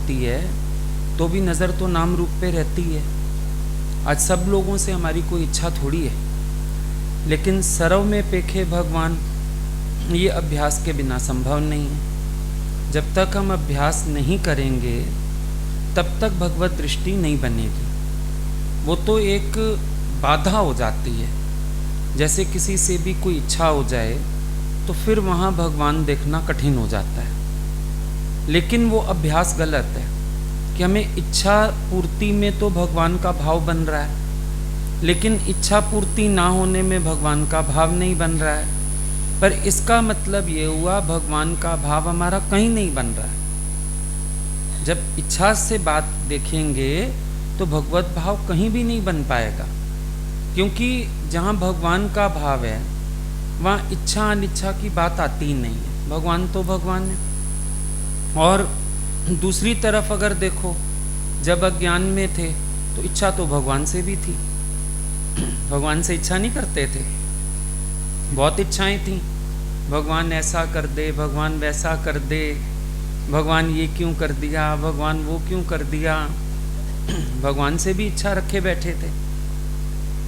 रहती है तो भी नज़र तो नाम रूप पे रहती है। आज सब लोगों से हमारी कोई इच्छा थोड़ी है, लेकिन सरव में पेखे भगवान ये अभ्यास के बिना संभव नहीं है। जब तक हम अभ्यास नहीं करेंगे तब तक भगवत दृष्टि नहीं बनेगी। वो तो एक बाधा हो जाती है। जैसे किसी से भी कोई इच्छा हो जाए तो फिर वहाँ भगवान देखना कठिन हो जाता है। लेकिन वो अभ्यास गलत है कि हमें इच्छा पूर्ति में तो भगवान का भाव बन रहा है, लेकिन इच्छा पूर्ति ना होने में भगवान का भाव नहीं बन रहा है। पर इसका मतलब ये हुआ भगवान का भाव हमारा कहीं नहीं बन रहा है। जब इच्छा से बात देखेंगे तो भगवत भाव कहीं भी नहीं बन पाएगा, क्योंकि जहाँ भगवान का भाव है वहाँ इच्छा अनिच्छा की बात आती ही नहीं है। भगवान तो भगवान है। और दूसरी तरफ अगर देखो, जब अज्ञान में थे तो इच्छा तो भगवान से भी थी। भगवान से इच्छा नहीं करते थे, बहुत इच्छाएं थी। भगवान ऐसा कर दे, भगवान वैसा कर दे, भगवान ये क्यों कर दिया, भगवान वो क्यों कर दिया। भगवान से भी इच्छा रखे बैठे थे।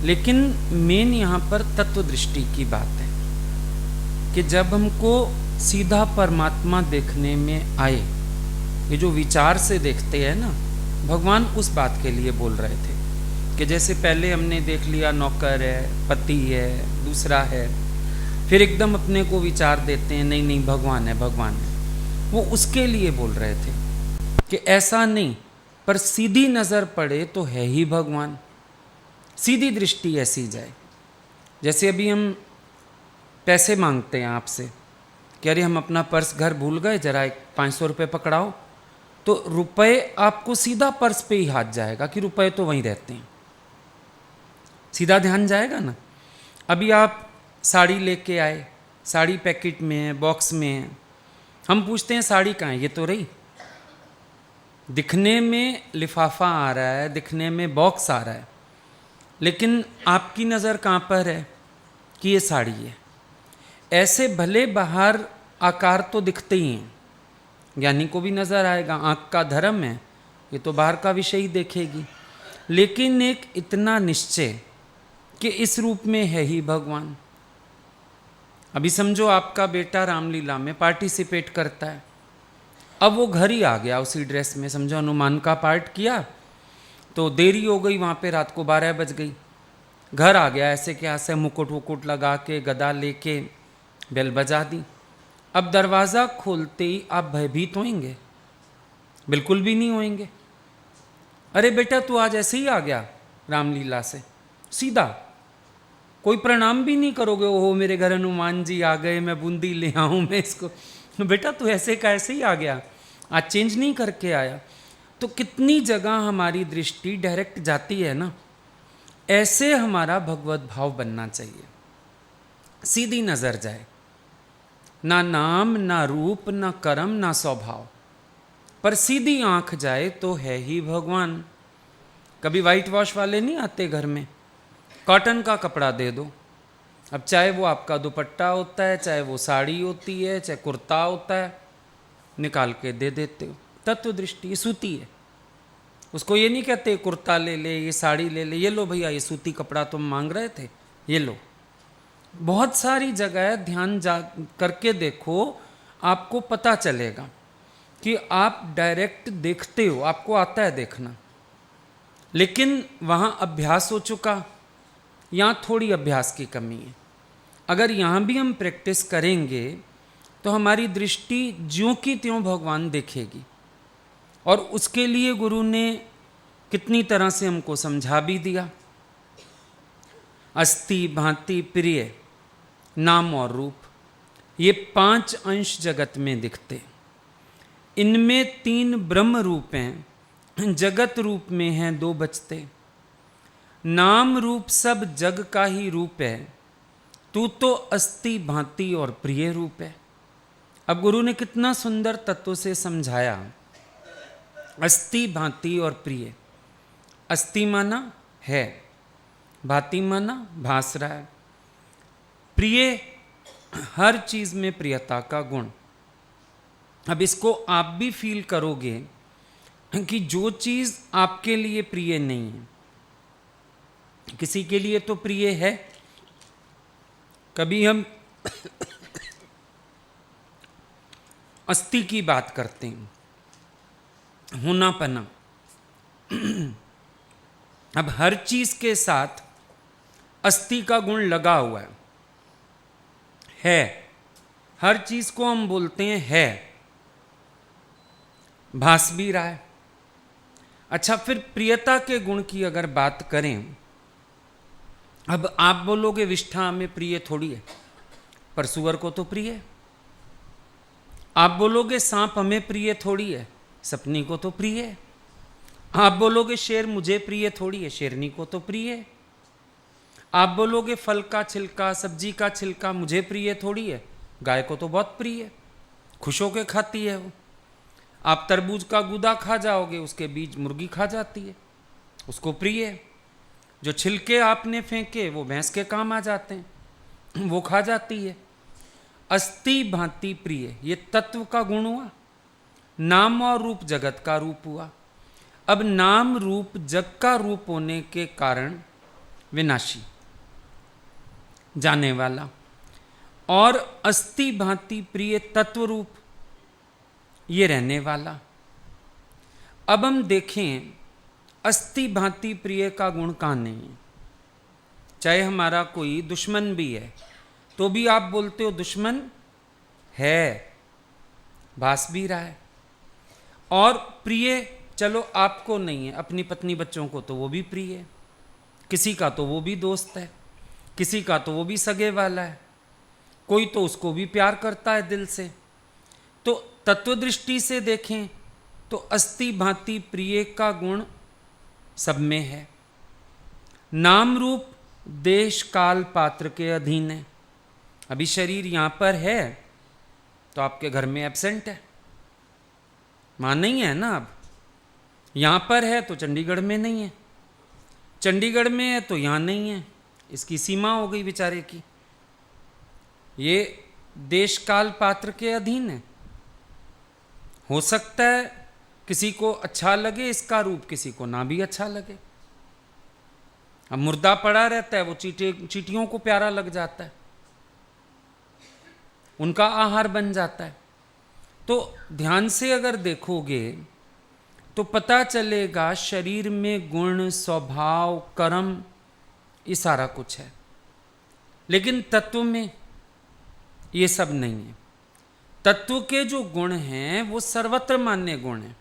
लेकिन मेन यहाँ पर तत्व दृष्टि की बात है कि जब हमको सीधा परमात्मा देखने में आए, ये जो विचार से देखते हैं ना, भगवान उस बात के लिए बोल रहे थे कि जैसे पहले हमने देख लिया नौकर है, पति है, दूसरा है, फिर एकदम अपने को विचार देते हैं नहीं नहीं भगवान है, भगवान है। वो उसके लिए बोल रहे थे कि ऐसा नहीं, पर सीधी नज़र पड़े तो है ही भगवान, सीधी दृष्टि ऐसी जाए। जैसे अभी हम पैसे मांगते हैं आपसे कि अरे हम अपना पर्स घर भूल गए, जरा 500 रुपये पकड़ाओ, तो रुपए आपको सीधा पर्स पे ही हाथ जाएगा कि रुपए तो वहीं रहते हैं, सीधा ध्यान जाएगा ना। अभी आप साड़ी लेके आए, साड़ी पैकेट में है, बॉक्स में है, हम पूछते हैं साड़ी कहाँ है, ये तो रही। दिखने में लिफाफा आ रहा है, दिखने में बॉक्स आ रहा है, लेकिन आपकी नज़र कहाँ पर है कि ये साड़ी है। ऐसे भले बाहर आकार तो दिखते ही हैं, ज्ञानी को भी नज़र आएगा, आँख का धर्म है, ये तो बाहर का विषय ही देखेगी, लेकिन एक इतना निश्चय कि इस रूप में है ही भगवान। अभी समझो आपका बेटा रामलीला में पार्टिसिपेट करता है, अब वो घर ही आ गया उसी ड्रेस में, समझो हनुमान का पार्ट किया तो देरी हो गई, वहाँ पे रात को 12 बज गई, घर आ गया ऐसे क्या से मुकुट वुकुट लगा के, गदा लेके, बेल बजा दी। अब दरवाज़ा खोलते ही आप भयभीत होंगे? बिल्कुल भी नहीं होंगे। अरे बेटा तू आज ऐसे ही आ गया रामलीला से, सीधा कोई प्रणाम भी नहीं करोगे, ओहो मेरे घर हनुमान जी आ गए, मैं बूंदी ले आऊँ मैं इसको, बेटा तू ऐसे का ऐसे ही आ गया, आज चेंज नहीं करके आया। तो कितनी जगह हमारी दृष्टि डायरेक्ट जाती है ना। ऐसे हमारा भगवत भाव बनना चाहिए, सीधी नज़र जाए, ना नाम ना रूप ना कर्म ना स्वभाव, पर सीधी आंख जाए तो है ही भगवान। कभी वाइट वॉश वाले नहीं आते घर में, कॉटन का कपड़ा दे दो, अब चाहे वो आपका दुपट्टा होता है, चाहे वो साड़ी होती है, चाहे कुर्ता होता है, निकाल के दे देते हो। तत्व दृष्टि सूती है, उसको ये नहीं कहते कुर्ता ले ले, ये साड़ी ले ले, ये लो भैया ये सूती कपड़ा तुम मांग रहे थे, ये लो। बहुत सारी जगह ध्यान जा करके देखो, आपको पता चलेगा कि आप डायरेक्ट देखते हो, आपको आता है देखना, लेकिन वहाँ अभ्यास हो चुका, यहाँ थोड़ी अभ्यास की कमी है। अगर यहाँ भी हम प्रैक्टिस करेंगे तो हमारी दृष्टि ज्यों की त्यों भगवान देखेगी। और उसके लिए गुरु ने कितनी तरह से हमको समझा भी दिया। अस्ति भांति प्रिय नाम और रूप, ये 5 अंश जगत में दिखते, इनमें 3 ब्रह्म रूप हैं, जगत रूप में हैं 2 बचते। नाम रूप सब जग का ही रूप है, तू तो अस्ति भांति और प्रिय रूप है। अब गुरु ने कितना सुंदर तत्व से समझाया। अस्ति भांति और प्रिय, अस्ति माना है, भांति माना भास रहा है, प्रिय हर चीज में प्रियता का गुण। अब इसको आप भी फील करोगे कि जो चीज आपके लिए प्रिय नहीं है, किसी के लिए तो प्रिय है। कभी हम अस्थि की बात करते हैं, होनापना। अब हर चीज के साथ अस्थि का गुण लगा हुआ है। हर चीज को हम बोलते हैं है, भास भी रहा है। अच्छा, फिर प्रियता के गुण की अगर बात करें, अब आप बोलोगे विष्ठा हमें प्रिय थोड़ी है, पर सुअर को तो प्रिय है। आप बोलोगे सांप हमें प्रिय थोड़ी है, सपनी को तो प्रिय है। आप बोलोगे शेर मुझे प्रिय थोड़ी है, शेरनी को तो प्रिय है। आप बोलोगे फल का छिलका, सब्जी का छिलका मुझे प्रिय थोड़ी है, गाय को तो बहुत प्रिय है, खुश होकर खाती है वो। आप तरबूज का गूदा खा जाओगे, उसके बीज मुर्गी खा जाती है, उसको प्रिय है। जो छिलके आपने फेंके वो भैंस के काम आ जाते हैं, वो खा जाती है। अस्थि भांति प्रिय, ये तत्व का गुण हुआ। नाम और रूप जगत का रूप हुआ। अब नाम रूप जग का रूप होने के कारण विनाशी, जाने वाला, और अस्थि भांति प्रिय तत्व रूप, ये रहने वाला। अब हम देखें अस्थि भांति प्रिय का गुण कहाँ नहीं है। चाहे हमारा कोई दुश्मन भी है तो भी आप बोलते हो दुश्मन है, भास भी रहा है। और प्रिय चलो आपको नहीं है, अपनी पत्नी बच्चों को तो वो भी प्रिय है, किसी का तो वो भी दोस्त है, किसी का तो वो भी सगे वाला है, कोई तो उसको भी प्यार करता है दिल से। तो तत्व दृष्टि से देखें तो अस्थि भांति प्रिय का गुण सब में है। नाम रूप देश काल पात्र के अधीन है। अभी शरीर यहां पर है तो आपके घर में एब्सेंट है, वहां नहीं है ना। अब यहां पर है तो चंडीगढ़ में नहीं है, चंडीगढ़ में है तो यहां नहीं है, इसकी सीमा हो गई बेचारे की। ये देश काल पात्र के अधीन है। हो सकता है किसी को अच्छा लगे इसका रूप, किसी को ना भी अच्छा लगे। अब मुर्दा पड़ा रहता है, वो चींटियों को प्यारा लग जाता है, उनका आहार बन जाता है। तो ध्यान से अगर देखोगे तो पता चलेगा शरीर में गुण, स्वभाव, कर्म, ये सारा कुछ है, लेकिन तत्व में ये सब नहीं है। तत्व के जो गुण हैं वो सर्वत्र मान्य गुण हैं।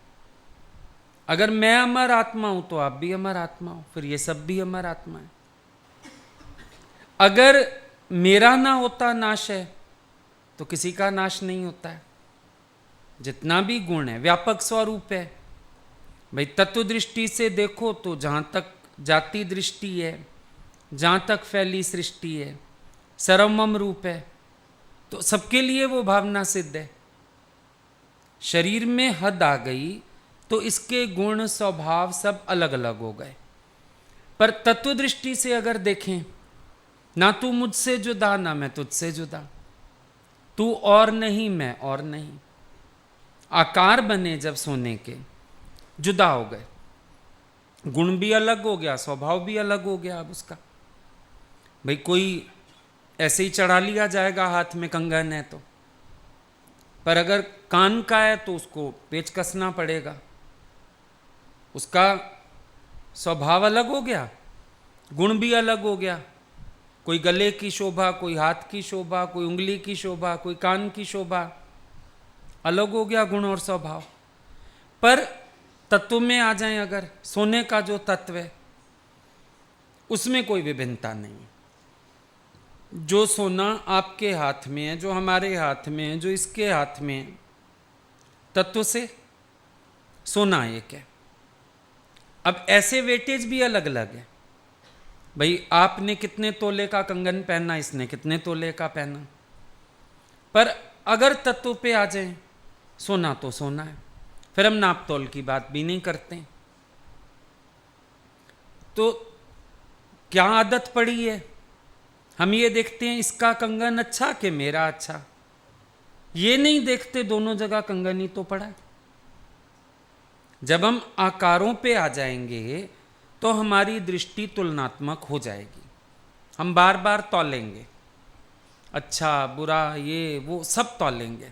अगर मैं अमर आत्मा हूं तो आप भी अमर आत्मा हो, फिर ये सब भी अमर आत्मा है। अगर मेरा ना होता नाश है तो किसी का नाश नहीं होता है। जितना भी गुण है व्यापक स्वरूप है। भाई तत्व दृष्टि से देखो तो जहां तक जाति दृष्टि है, जहां तक फैली सृष्टि है, सर्वमम रूप है, तो सबके लिए वो भावना सिद्ध है। शरीर में हद आ गई तो इसके गुण स्वभाव सब अलग अलग हो गए। पर तत्व दृष्टि से अगर देखें, ना तू मुझसे जुदा ना मैं तुझसे जुदा, तू और नहीं मैं और नहीं। आकार बने जब सोने के, जुदा हो गए, गुण भी अलग हो गया, स्वभाव भी अलग हो गया। अब उसका भाई कोई ऐसे ही चढ़ा लिया जाएगा हाथ में कंगन है तो, पर अगर कान का है तो उसको पेच कसना पड़ेगा। उसका स्वभाव अलग हो गया, गुण भी अलग हो गया। कोई गले की शोभा, कोई हाथ की शोभा, कोई उंगली की शोभा, कोई कान की शोभा, अलग हो गया गुण और स्वभाव। पर तत्व में आ जाएं अगर, सोने का जो तत्व है उसमें कोई विभिन्नता नहीं है। जो सोना आपके हाथ में है, जो हमारे हाथ में है, जो इसके हाथ में है, तत्व से सोना एक है। अब ऐसे वेटेज भी अलग अलग है। भाई आपने कितने तोले का कंगन पहना, इसने कितने तोले का पहना। पर अगर तत्व पे आ जाए, सोना तो सोना है, फिर हम नाप तोल की बात भी नहीं करते। तो क्या आदत पड़ी है, हम ये देखते हैं इसका कंगन अच्छा कि मेरा अच्छा, ये नहीं देखते दोनों जगह कंगन ही तो पड़ा है। जब हम आकारों पे आ जाएंगे तो हमारी दृष्टि तुलनात्मक हो जाएगी। हम बार बार तौलेंगे, अच्छा बुरा ये वो सब तौलेंगे।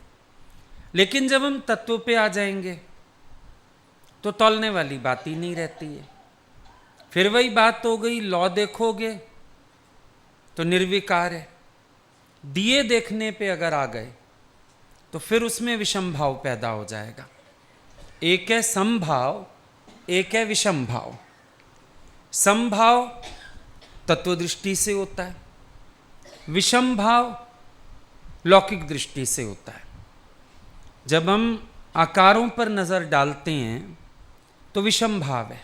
लेकिन जब हम तत्व पे आ जाएंगे तो तौलने वाली बात ही नहीं रहती है। फिर वही बात हो गई, लौ देखोगे तो निर्विकार है, दिए देखने पे अगर आ गए तो फिर उसमें विषम भाव पैदा हो जाएगा। एक है समभाव, एक है विषम भाव। समभाव तत्व दृष्टि से होता है, विषम भाव लौकिक दृष्टि से होता है। जब हम आकारों पर नजर डालते हैं तो विषम भाव है,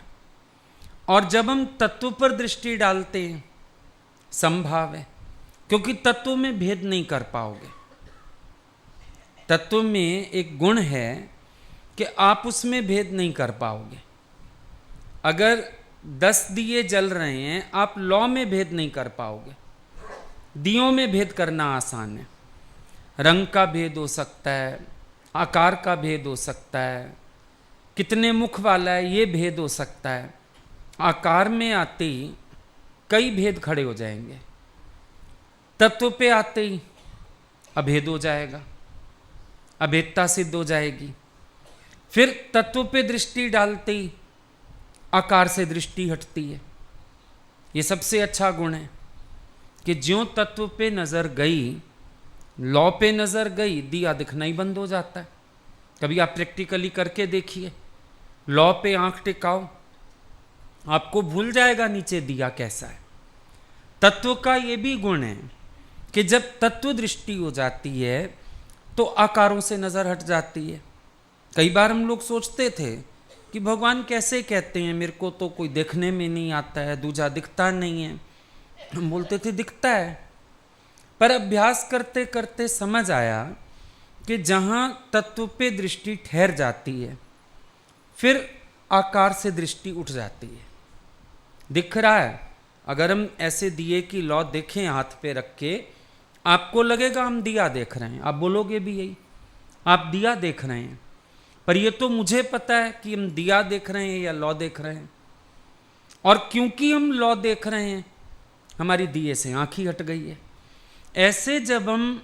और जब हम तत्व पर दृष्टि डालते हैं समभाव है, क्योंकि तत्व में भेद नहीं कर पाओगे। तत्व में एक गुण है कि आप उसमें भेद नहीं कर पाओगे। अगर 10 दिए जल रहे हैं, आप लौ में भेद नहीं कर पाओगे। दियों में भेद करना आसान है, रंग का भेद हो सकता है, आकार का भेद हो सकता है, कितने मुख वाला है ये भेद हो सकता है। आकार में आते ही कई भेद खड़े हो जाएंगे, तत्व पे आते ही अभेद हो जाएगा, अभेदता सिद्ध हो जाएगी। फिर तत्व पे दृष्टि डालते ही आकार से दृष्टि हटती है। ये सबसे अच्छा गुण है कि ज्यों तत्व पे नजर गई, लौ पे नजर गई, दिया दिखना ही बंद हो जाता है। कभी आप प्रैक्टिकली करके देखिए, लौ पे आंख टिकाओ, आपको भूल जाएगा नीचे दिया कैसा है। तत्व का ये भी गुण है कि जब तत्व दृष्टि हो जाती है तो आकारों से नजर हट जाती है। कई बार हम लोग सोचते थे कि भगवान कैसे कहते हैं, मेरे को तो कोई देखने में नहीं आता है, दूजा दिखता नहीं है। हम बोलते थे दिखता है, पर अभ्यास करते करते समझ आया कि जहाँ तत्व पे दृष्टि ठहर जाती है फिर आकार से दृष्टि उठ जाती है। दिख रहा है, अगर हम ऐसे दिए की लौ देखें हाथ पे रख के, आपको लगेगा हम दिया देख रहे हैं, आप बोलोगे भी यही, आप दिया देख रहे हैं। पर ये तो मुझे पता है कि हम दिया देख रहे हैं या लौ देख रहे हैं, और क्योंकि हम लौ देख रहे हैं हमारी दिए से आँख ही हट गई है। ऐसे जब हम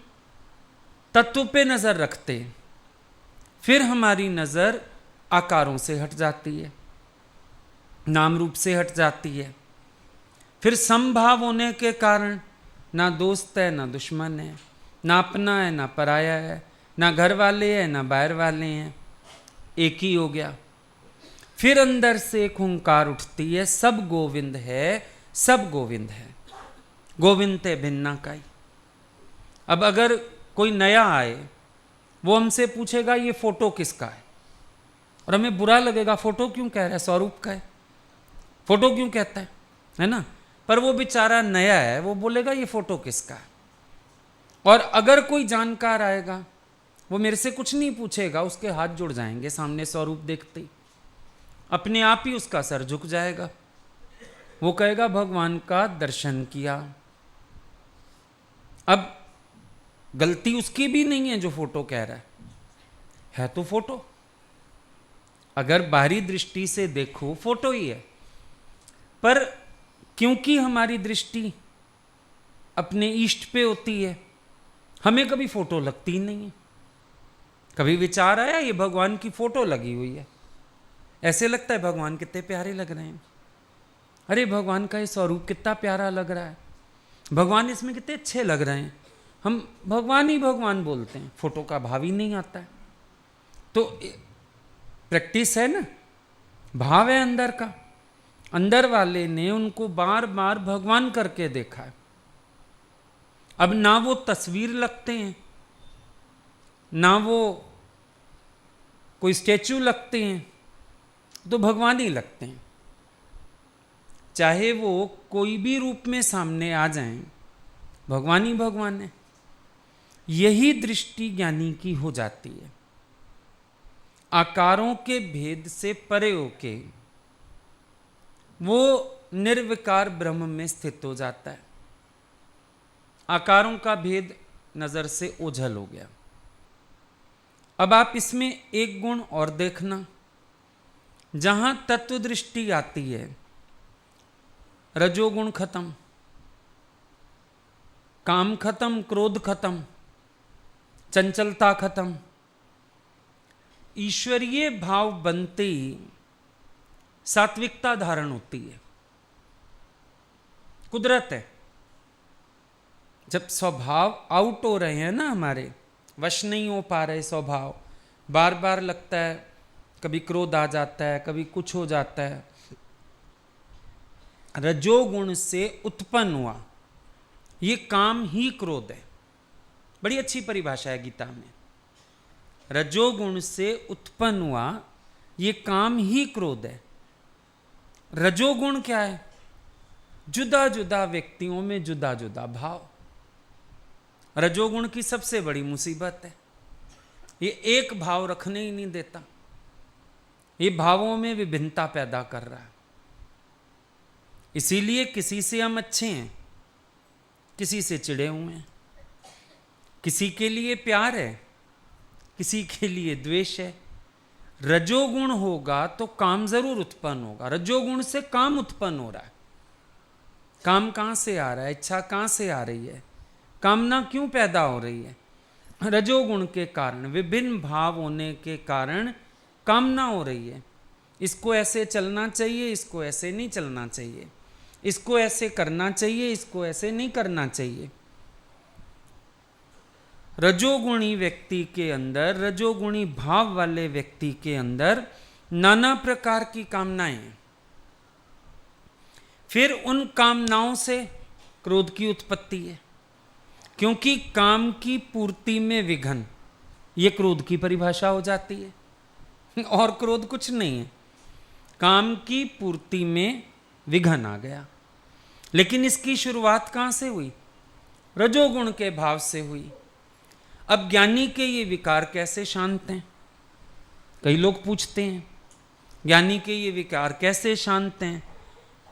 तत्व पे नजर रखते हैं फिर हमारी नजर आकारों से हट जाती है, नाम रूप से हट जाती है। फिर समभाव होने के कारण ना दोस्त है ना दुश्मन है, ना अपना है ना पराया है, ना घर वाले हैं ना बाहर वाले हैं, एक ही हो गया। फिर अंदर से एक हुंकार उठती है, सब गोविंद है, सब गोविंद है, गोविंद ते भिन्ना काई। अब अगर कोई नया आए, वो हमसे पूछेगा ये फोटो किसका है, और हमें बुरा लगेगा, फोटो क्यों कह रहा है, स्वरूप का है, फोटो क्यों कहता है ना। पर वो बेचारा नया है, वो बोलेगा ये फोटो किसका है। और अगर कोई जानकार आएगा, वो मेरे से कुछ नहीं पूछेगा, उसके हाथ जुड़ जाएंगे सामने स्वरूप देखते ही, अपने आप ही उसका सर झुक जाएगा। वो कहेगा भगवान का दर्शन किया। अब गलती उसकी भी नहीं है जो फोटो कह रहा है तो फोटो। अगर बाहरी दृष्टि से देखो फोटो ही है, पर क्योंकि हमारी दृष्टि अपने इष्ट पे होती है, हमें कभी फोटो लगती नहीं है। कभी विचार आया ये भगवान की फोटो लगी हुई है, ऐसे लगता है भगवान कितने प्यारे लग रहे हैं, अरे भगवान का ये स्वरूप कितना प्यारा लग रहा है, भगवान इसमें कितने अच्छे लग रहे हैं। हम भगवान ही भगवान बोलते हैं, फोटो का भाव ही नहीं आता है। तो प्रैक्टिस है ना, भाव है अंदर का। अंदर वाले ने उनको बार बार भगवान करके देखा है। अब ना वो तस्वीर लगते हैं, ना वो कोई स्टैचू लगते हैं, तो भगवान ही लगते हैं। चाहे वो कोई भी रूप में सामने आ जाएं, भगवान ही भगवान है। यही दृष्टि ज्ञानी की हो जाती है। आकारों के भेद से परे होके वो निर्विकार ब्रह्म में स्थित हो जाता है। आकारों का भेद नजर से ओझल हो गया। अब आप इसमें एक गुण और देखना जहां तत्व दृष्टि आती है, रजोगुण खत्म, काम खत्म, क्रोध खत्म, चंचलता खत्म, ईश्वरीय भाव बनते ही सात्विकता धारण होती है। कुदरत है, जब स्वभाव आउट हो रहे हैं ना, हमारे वश नहीं हो पा रहे स्वभाव, बार बार लगता है, कभी क्रोध आ जाता है, कभी कुछ हो जाता है, रजोगुण से उत्पन्न हुआ ये काम ही क्रोध है। बड़ी अच्छी परिभाषा है गीता में। रजोगुण से उत्पन्न हुआ ये काम ही क्रोध है। रजोगुण क्या है? जुदा जुदा व्यक्तियों में जुदा जुदा भाव। रजोगुण की सबसे बड़ी मुसीबत है, ये एक भाव रखने ही नहीं देता, ये भावों में विभिन्नता पैदा कर रहा है। इसीलिए किसी से हम अच्छे हैं, किसी से चिढ़े हुए हैं, किसी के लिए प्यार है, किसी के लिए द्वेष है। रजोगुण होगा तो काम जरूर उत्पन्न होगा। रजोगुण से काम उत्पन्न हो रहा है। काम कहां से आ रहा है? इच्छा कहां से आ रही है? कामना क्यों पैदा हो रही है? रजोगुण के कारण, विभिन्न भाव होने के कारण कामना हो रही है। इसको ऐसे चलना चाहिए, इसको ऐसे नहीं चलना चाहिए, इसको ऐसे करना चाहिए, इसको ऐसे नहीं करना चाहिए। रजोगुणी व्यक्ति के अंदर, रजोगुणी भाव वाले व्यक्ति के अंदर नाना प्रकार की कामनाएं हैं। फिर उन कामनाओं से क्रोध की उत्पत्ति है, क्योंकि काम की पूर्ति में विघ्न, ये क्रोध की परिभाषा हो जाती है। और क्रोध कुछ नहीं है, काम की पूर्ति में विघ्न आ गया। लेकिन इसकी शुरुआत कहां से हुई? रजोगुण के भाव से हुई। अब ज्ञानी के ये विकार कैसे शांत हैं? कई लोग पूछते हैं, ज्ञानी के ये विकार कैसे शांत हैं?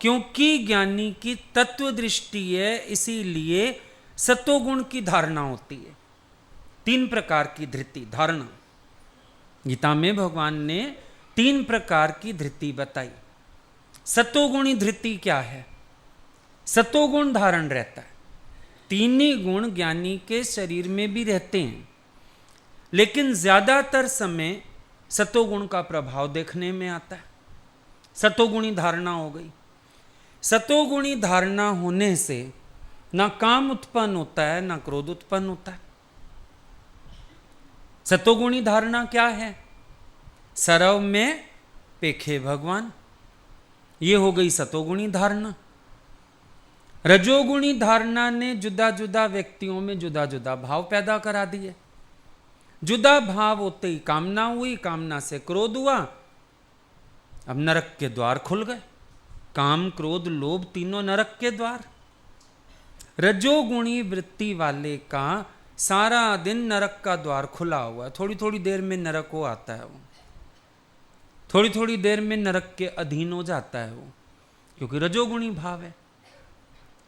क्योंकि ज्ञानी की तत्व दृष्टि है, इसीलिए सत्वगुण की धारणा होती है। 3 प्रकार की धृति धारणा, गीता में भगवान ने 3 प्रकार की धृति बताई। सत्वगुणी धृति क्या है? सत्वगुण धारण रहता है। 3 ही गुण ज्ञानी के शरीर में भी रहते हैं, लेकिन ज्यादातर समय सत्वगुण का प्रभाव देखने में आता है। सत्वगुणी धारणा हो गई। सत्वगुणी धारणा होने से ना काम उत्पन्न होता है, ना क्रोध उत्पन्न होता है। सत्वगुणी धारणा क्या है? सरव में पेखे भगवान, ये हो गई सत्वगुणी धारणा। रजोगुणी धारणा ने जुदा जुदा व्यक्तियों में जुदा जुदा भाव पैदा करा दिए। जुदा भाव होते ही कामना हुई, कामना से क्रोध हुआ, अब नरक के द्वार खुल गए। काम, क्रोध, लोभ, तीनों नरक के द्वार। रजोगुणी वृत्ति वाले का सारा दिन नरक का द्वार खुला हुआ है। थोड़ी थोड़ी देर में नरक हो आता है वो, थोड़ी थोड़ी देर में नरक के अधीन हो जाता है वो, क्योंकि रजोगुणी भाव है,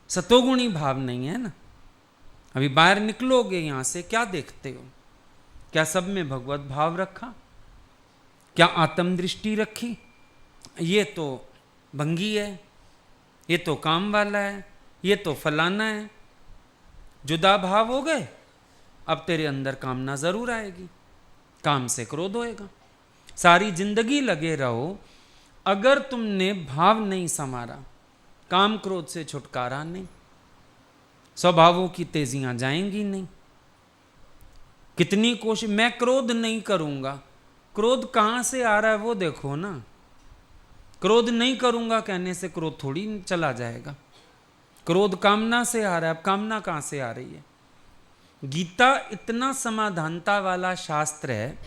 सतोगुणी भाव नहीं है ना। अभी बाहर निकलोगे यहां से, क्या देखते हो? क्या सब में भगवत भाव रखा? क्या आत्म दृष्टि रखी? ये तो भंगी है, ये तो काम वाला है, ये तो फलाना है। जुदा भाव हो गए, अब तेरे अंदर कामना जरूर आएगी, काम से क्रोध होएगा। सारी जिंदगी लगे रहो, अगर तुमने भाव नहीं संवारा, काम क्रोध से छुटकारा नहीं, स्वभावों की तेजियां जाएंगी नहीं। कितनी कोशिश, मैं क्रोध नहीं करूंगा, क्रोध कहां से आ रहा है वो देखो ना। क्रोध नहीं करूंगा कहने से क्रोध थोड़ी चला जाएगा। क्रोध कामना से आ रहा है, अब कामना कहां से आ रही है? गीता इतना समाधानता वाला शास्त्र है,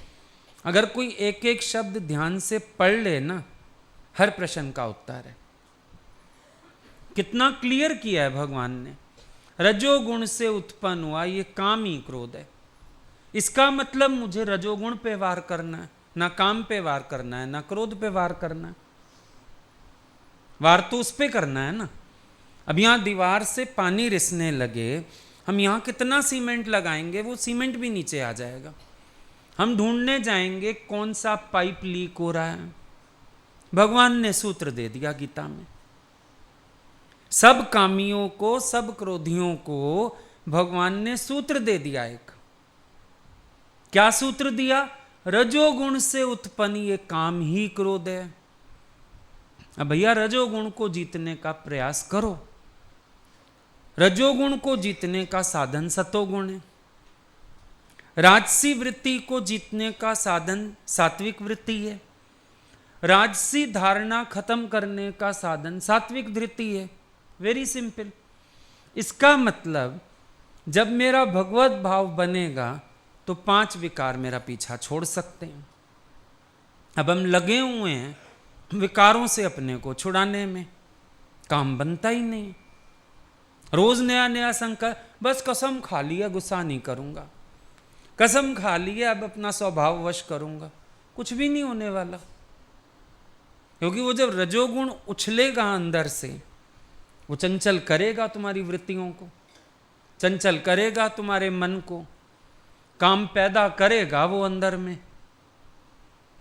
अगर कोई एक एक शब्द ध्यान से पढ़ ले ना, हर प्रश्न का उत्तर है। कितना क्लियर किया है भगवान ने। रजोगुण से उत्पन्न हुआ ये काम ही क्रोध है। इसका मतलब मुझे रजोगुण पे वार करना है, ना काम पे वार करना है, ना क्रोध पे वार करना है। वार तो उस पे करना है ना। अब यहां दीवार से पानी रिसने लगे, हम यहां कितना सीमेंट लगाएंगे, वो सीमेंट भी नीचे आ जाएगा। हम ढूंढने जाएंगे कौन सा पाइप लीक हो रहा है, भगवान ने सूत्र दे दिया गीता में। सब कामियों को, सब क्रोधियों को भगवान ने सूत्र दे दिया। एक क्या सूत्र दिया? रजोगुण से उत्पन्न ये काम ही क्रोध है। अब भैया रजोगुण को जीतने का प्रयास करो। रजोगुण को जीतने का साधन सतोगुण है। राजसी वृत्ति को जीतने का साधन सात्विक वृत्ति है। राजसी धारणा खत्म करने का साधन सात्विक वृत्ति है। Very simple. इसका मतलब जब मेरा भगवत भाव बनेगा तो 5 विकार मेरा पीछा छोड़ सकते हैं। अब हम लगे हुए हैं विकारों से अपने को छुड़ाने में, काम बनता ही नहीं। रोज नया नया संकल्प, बस कसम खा लिया गुस्सा नहीं करूंगा, कसम खा लिया अब अपना स्वभाव वश करूंगा, कुछ भी नहीं होने वाला। क्योंकि वो जब रजोगुण उछलेगा अंदर से, वो चंचल करेगा तुम्हारी वृत्तियों को, चंचल करेगा तुम्हारे मन को, काम पैदा करेगा वो अंदर में।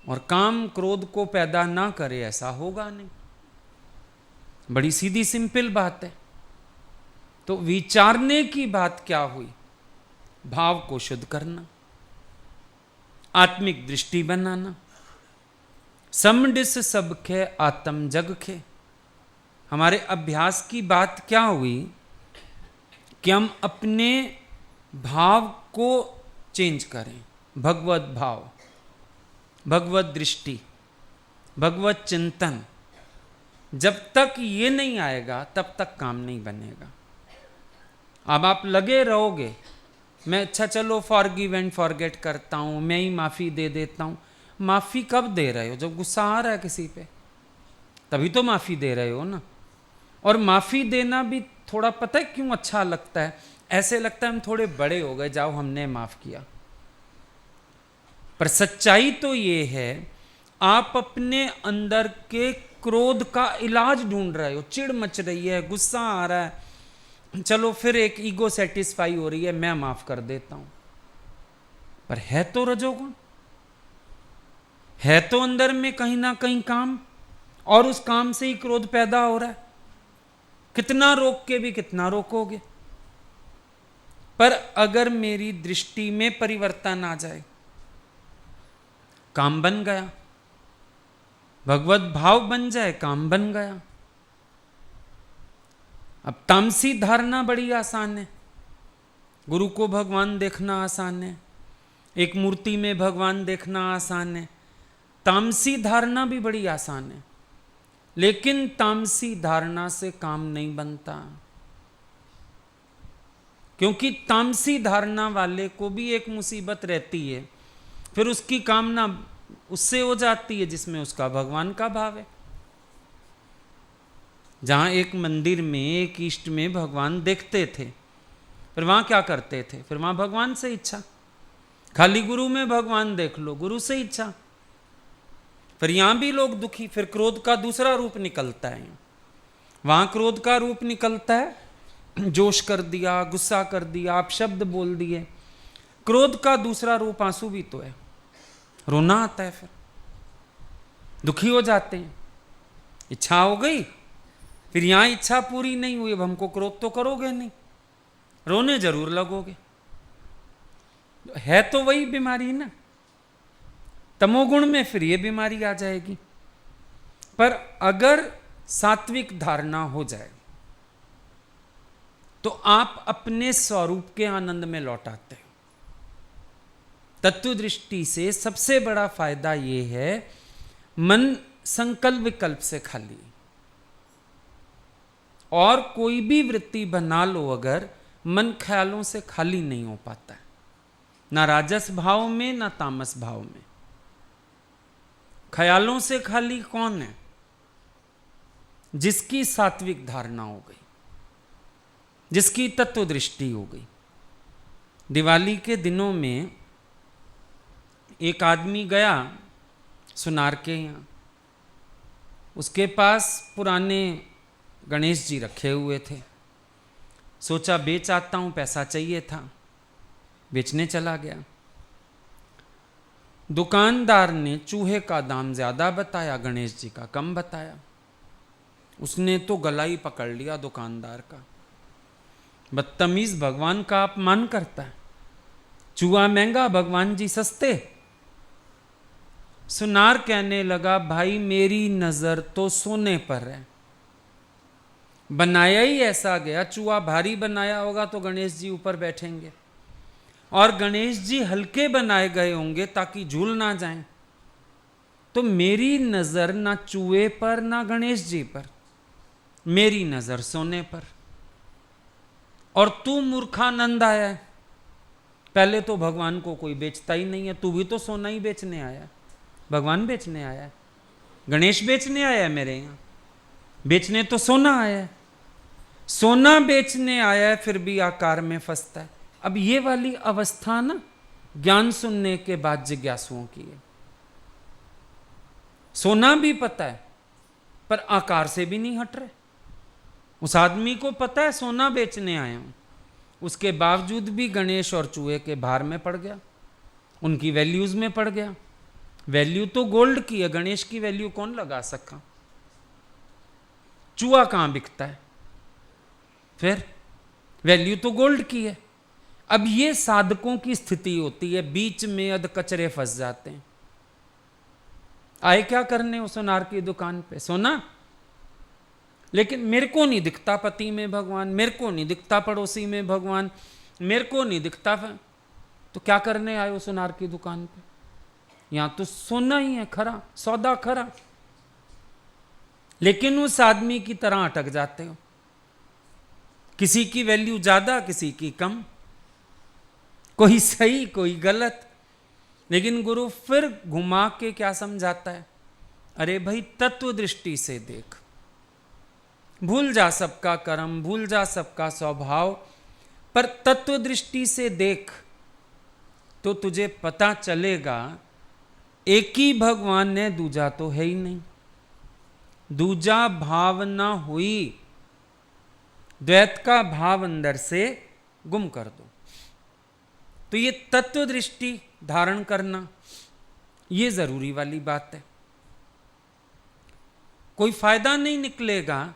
और काम क्रोध को पैदा ना करे ऐसा होगा नहीं। बड़ी सीधी सिंपल बात है। तो विचारने की बात क्या हुई? भाव को शुद्ध करना, आत्मिक दृष्टि बनाना। समडिस सबखे आत्म जग खे। हमारे अभ्यास की बात क्या हुई कि हम अपने भाव को चेंज करें। भगवत भाव, भगवत दृष्टि, भगवत चिंतन। जब तक ये नहीं आएगा तब तक काम नहीं बनेगा। अब आप लगे रहोगे मैं अच्छा चलो फॉरगिव एंड फॉरगेट करता हूं, मैं ही माफी दे देता हूं। माफी कब दे रहे हो? जब गुस्सा आ रहा है किसी पे, तभी तो माफी दे रहे हो ना। और माफी देना भी थोड़ा पता है क्यों अच्छा लगता है? ऐसे लगता है हम थोड़े बड़े हो गए, जाओ हमने माफ किया। पर सच्चाई तो ये है आप अपने अंदर के क्रोध का इलाज ढूंढ रहे हो। चिढ़ मच रही है, गुस्सा आ रहा है, चलो फिर एक ईगो सेटिस्फाई हो रही है, मैं माफ कर देता हूं। पर है तो रजोगुण, है तो अंदर में कहीं ना कहीं काम, और उस काम से ही क्रोध पैदा हो रहा है। कितना रोक के भी कितना रोकोगे? पर अगर मेरी दृष्टि में परिवर्तन आ जाए, काम बन गया। भगवत भाव बन जाए, काम बन गया। अब तामसी धारणा बड़ी आसान है। गुरु को भगवान देखना आसान है, एक मूर्ति में भगवान देखना आसान है। तामसी धारणा भी बड़ी आसान है, लेकिन तामसी धारणा से काम नहीं बनता। क्योंकि तामसी धारणा वाले को भी एक मुसीबत रहती है, फिर उसकी कामना उससे हो जाती है जिसमें उसका भगवान का भाव है। जहां एक मंदिर में, एक इष्ट में भगवान देखते थे, फिर वहां क्या करते थे? फिर वहां भगवान से इच्छा। खाली गुरु में भगवान देख लो, गुरु से इच्छा। फिर यहां भी लोग दुखी, फिर क्रोध का दूसरा रूप निकलता है। वहां क्रोध का रूप निकलता है, जोश कर दिया, गुस्सा कर दिया, आप शब्द बोल दिए। क्रोध का दूसरा रूप आंसू भी तो है, रोना आता है, फिर दुखी हो जाते हैं। इच्छा हो गई, फिर यहां इच्छा पूरी नहीं हुई, अब हमको क्रोध तो करोगे नहीं, रोने जरूर लगोगे। है तो वही बीमारी ना। तमोगुण में फिर ये बीमारी आ जाएगी। पर अगर सात्विक धारणा हो जाए तो आप अपने स्वरूप के आनंद में लौट आते हो। तत्व दृष्टि से सबसे बड़ा फायदा यह है, मन संकल्प विकल्प से खाली। और कोई भी वृत्ति बना लो, अगर मन ख्यालों से खाली नहीं हो पाता है, ना राजस भाव में ना तामस भाव में। ख्यालों से खाली कौन है? जिसकी सात्विक धारणा हो गई, जिसकी तत्व दृष्टि हो गई। दिवाली के दिनों में एक आदमी गया सुनार के यहाँ, उसके पास पुराने गणेश जी रखे हुए थे। सोचा बेच आता हूँ, पैसा चाहिए था, बेचने चला गया। दुकानदार ने चूहे का दाम ज्यादा बताया, गणेश जी का कम बताया। उसने तो गला ही पकड़ लिया दुकानदार का। बदतमीज भगवान का अपमान करता है। चूहा महंगा, भगवान जी सस्ते। सुनार कहने लगा, भाई मेरी नजर तो सोने पर है, बनाया ही ऐसा गया। चूहा भारी बनाया होगा तो गणेश जी ऊपर बैठेंगे, और गणेश जी हल्के बनाए गए होंगे ताकि झूल ना जाएं। तो मेरी नजर ना चूहे पर ना गणेश जी पर, मेरी नजर सोने पर। और तू मूर्खानंद आया है। पहले तो भगवान को कोई बेचता ही नहीं है, तू भी तो सोना ही बेचने आया। भगवान बेचने आया है, गणेश बेचने आया है, मेरे यहां बेचने तो सोना आया है। सोना बेचने आया है, फिर भी आकार में फंसता है। अब ये वाली अवस्था ना ज्ञान सुनने के बाद जिज्ञासुओं की है। सोना भी पता है पर आकार से भी नहीं हट रहे। उस आदमी को पता है सोना बेचने आया हूं, उसके बावजूद भी गणेश और चूहे के भार में पड़ गया, उनकी वैल्यूज में पड़ गया। वैल्यू तो गोल्ड की है, गणेश की वैल्यू कौन लगा सका। चूहा कहां बिकता है, फिर वैल्यू तो गोल्ड की है। अब ये साधकों की स्थिति होती है, बीच में अध कचरे फंस जाते हैं। आए क्या करने उस सोनार की दुकान पे, सोना। लेकिन मेरे को नहीं दिखता पति में भगवान, मेरे को नहीं दिखता पड़ोसी में भगवान, मेरे को नहीं दिखता। तो क्या करने आए हो सोनार की दुकान पे? यहां तो सोना ही है खरा, सौदा खरा। लेकिन उस आदमी की तरह अटक जाते हो, किसी की वैल्यू ज्यादा, किसी की कम, कोई सही कोई गलत। लेकिन गुरु फिर घुमा के क्या समझाता है, अरे भाई तत्व दृष्टि से देख, भूल जा सबका कर्म, भूल जा सबका स्वभाव, पर तत्व दृष्टि से देख तो तुझे पता चलेगा एक ही भगवान है, दूजा तो है ही नहीं। दूजा भाव ना हुई, द्वैत का भाव अंदर से गुम कर दो। तो ये तत्व दृष्टि धारण करना ये जरूरी वाली बात है। कोई फायदा नहीं निकलेगा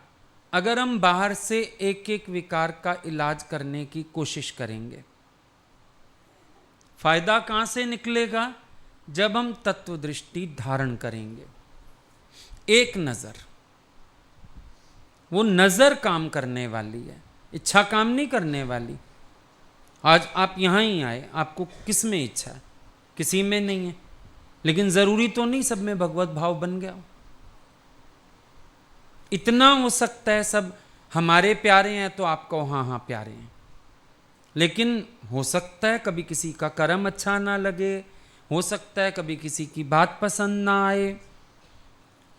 अगर हम बाहर से एक एक विकार का इलाज करने की कोशिश करेंगे। फायदा कहां से निकलेगा? जब हम तत्व दृष्टि धारण करेंगे। एक नजर, वो नजर काम करने वाली है, इच्छा काम नहीं करने वाली। आज आप यहां ही आए, आपको किस में इच्छा है? किसी में नहीं है, लेकिन जरूरी तो नहीं सब में भगवत भाव बन गया। इतना हो सकता है सब हमारे प्यारे हैं तो आपको हाँ हाँ प्यारे हैं, लेकिन हो सकता है कभी किसी का कर्म अच्छा ना लगे, हो सकता है कभी किसी की बात पसंद ना आए,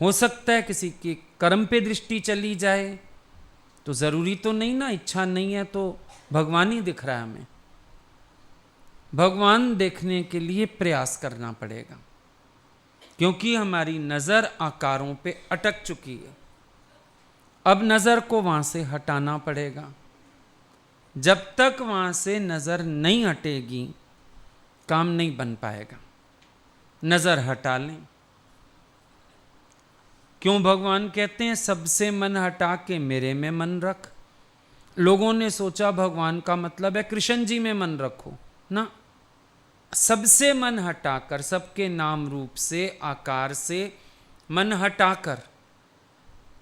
हो सकता है किसी के कर्म पे दृष्टि चली जाए। तो जरूरी तो नहीं ना, इच्छा नहीं है तो भगवान ही दिख रहा है हमें। भगवान देखने के लिए प्रयास करना पड़ेगा, क्योंकि हमारी नजर आकारों पे अटक चुकी है। अब नजर को वहां से हटाना पड़ेगा। जब तक वहां से नजर नहीं हटेगी काम नहीं बन पाएगा। नजर हटा लें। क्यों भगवान कहते हैं सबसे मन हटा के मेरे में मन रख? लोगों ने सोचा भगवान का मतलब है कृष्ण जी में मन रखो ना। सबसे मन हटाकर, सबके नाम रूप से आकार से मन हटाकर,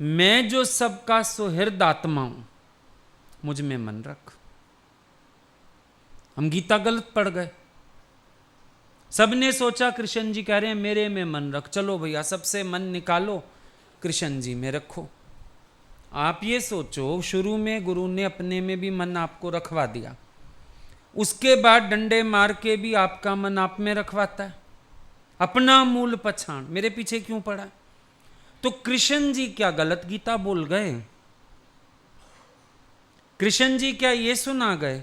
मैं जो सबका सुहृद आत्मा हूं मुझ में मन रख। हम गीता गलत पढ़ गए। सबने सोचा कृष्ण जी कह रहे हैं मेरे में मन रख, चलो भैया सबसे मन निकालो कृष्ण जी में रखो। आप ये सोचो शुरू में गुरु ने अपने में भी मन आपको रखवा दिया, उसके बाद डंडे मार के भी आपका मन आप में रखवाता है। अपना मूल पछाण, मेरे पीछे क्यों पड़ा? तो कृष्ण जी क्या गलत गीता बोल गए? कृष्ण जी क्या ये सुना गए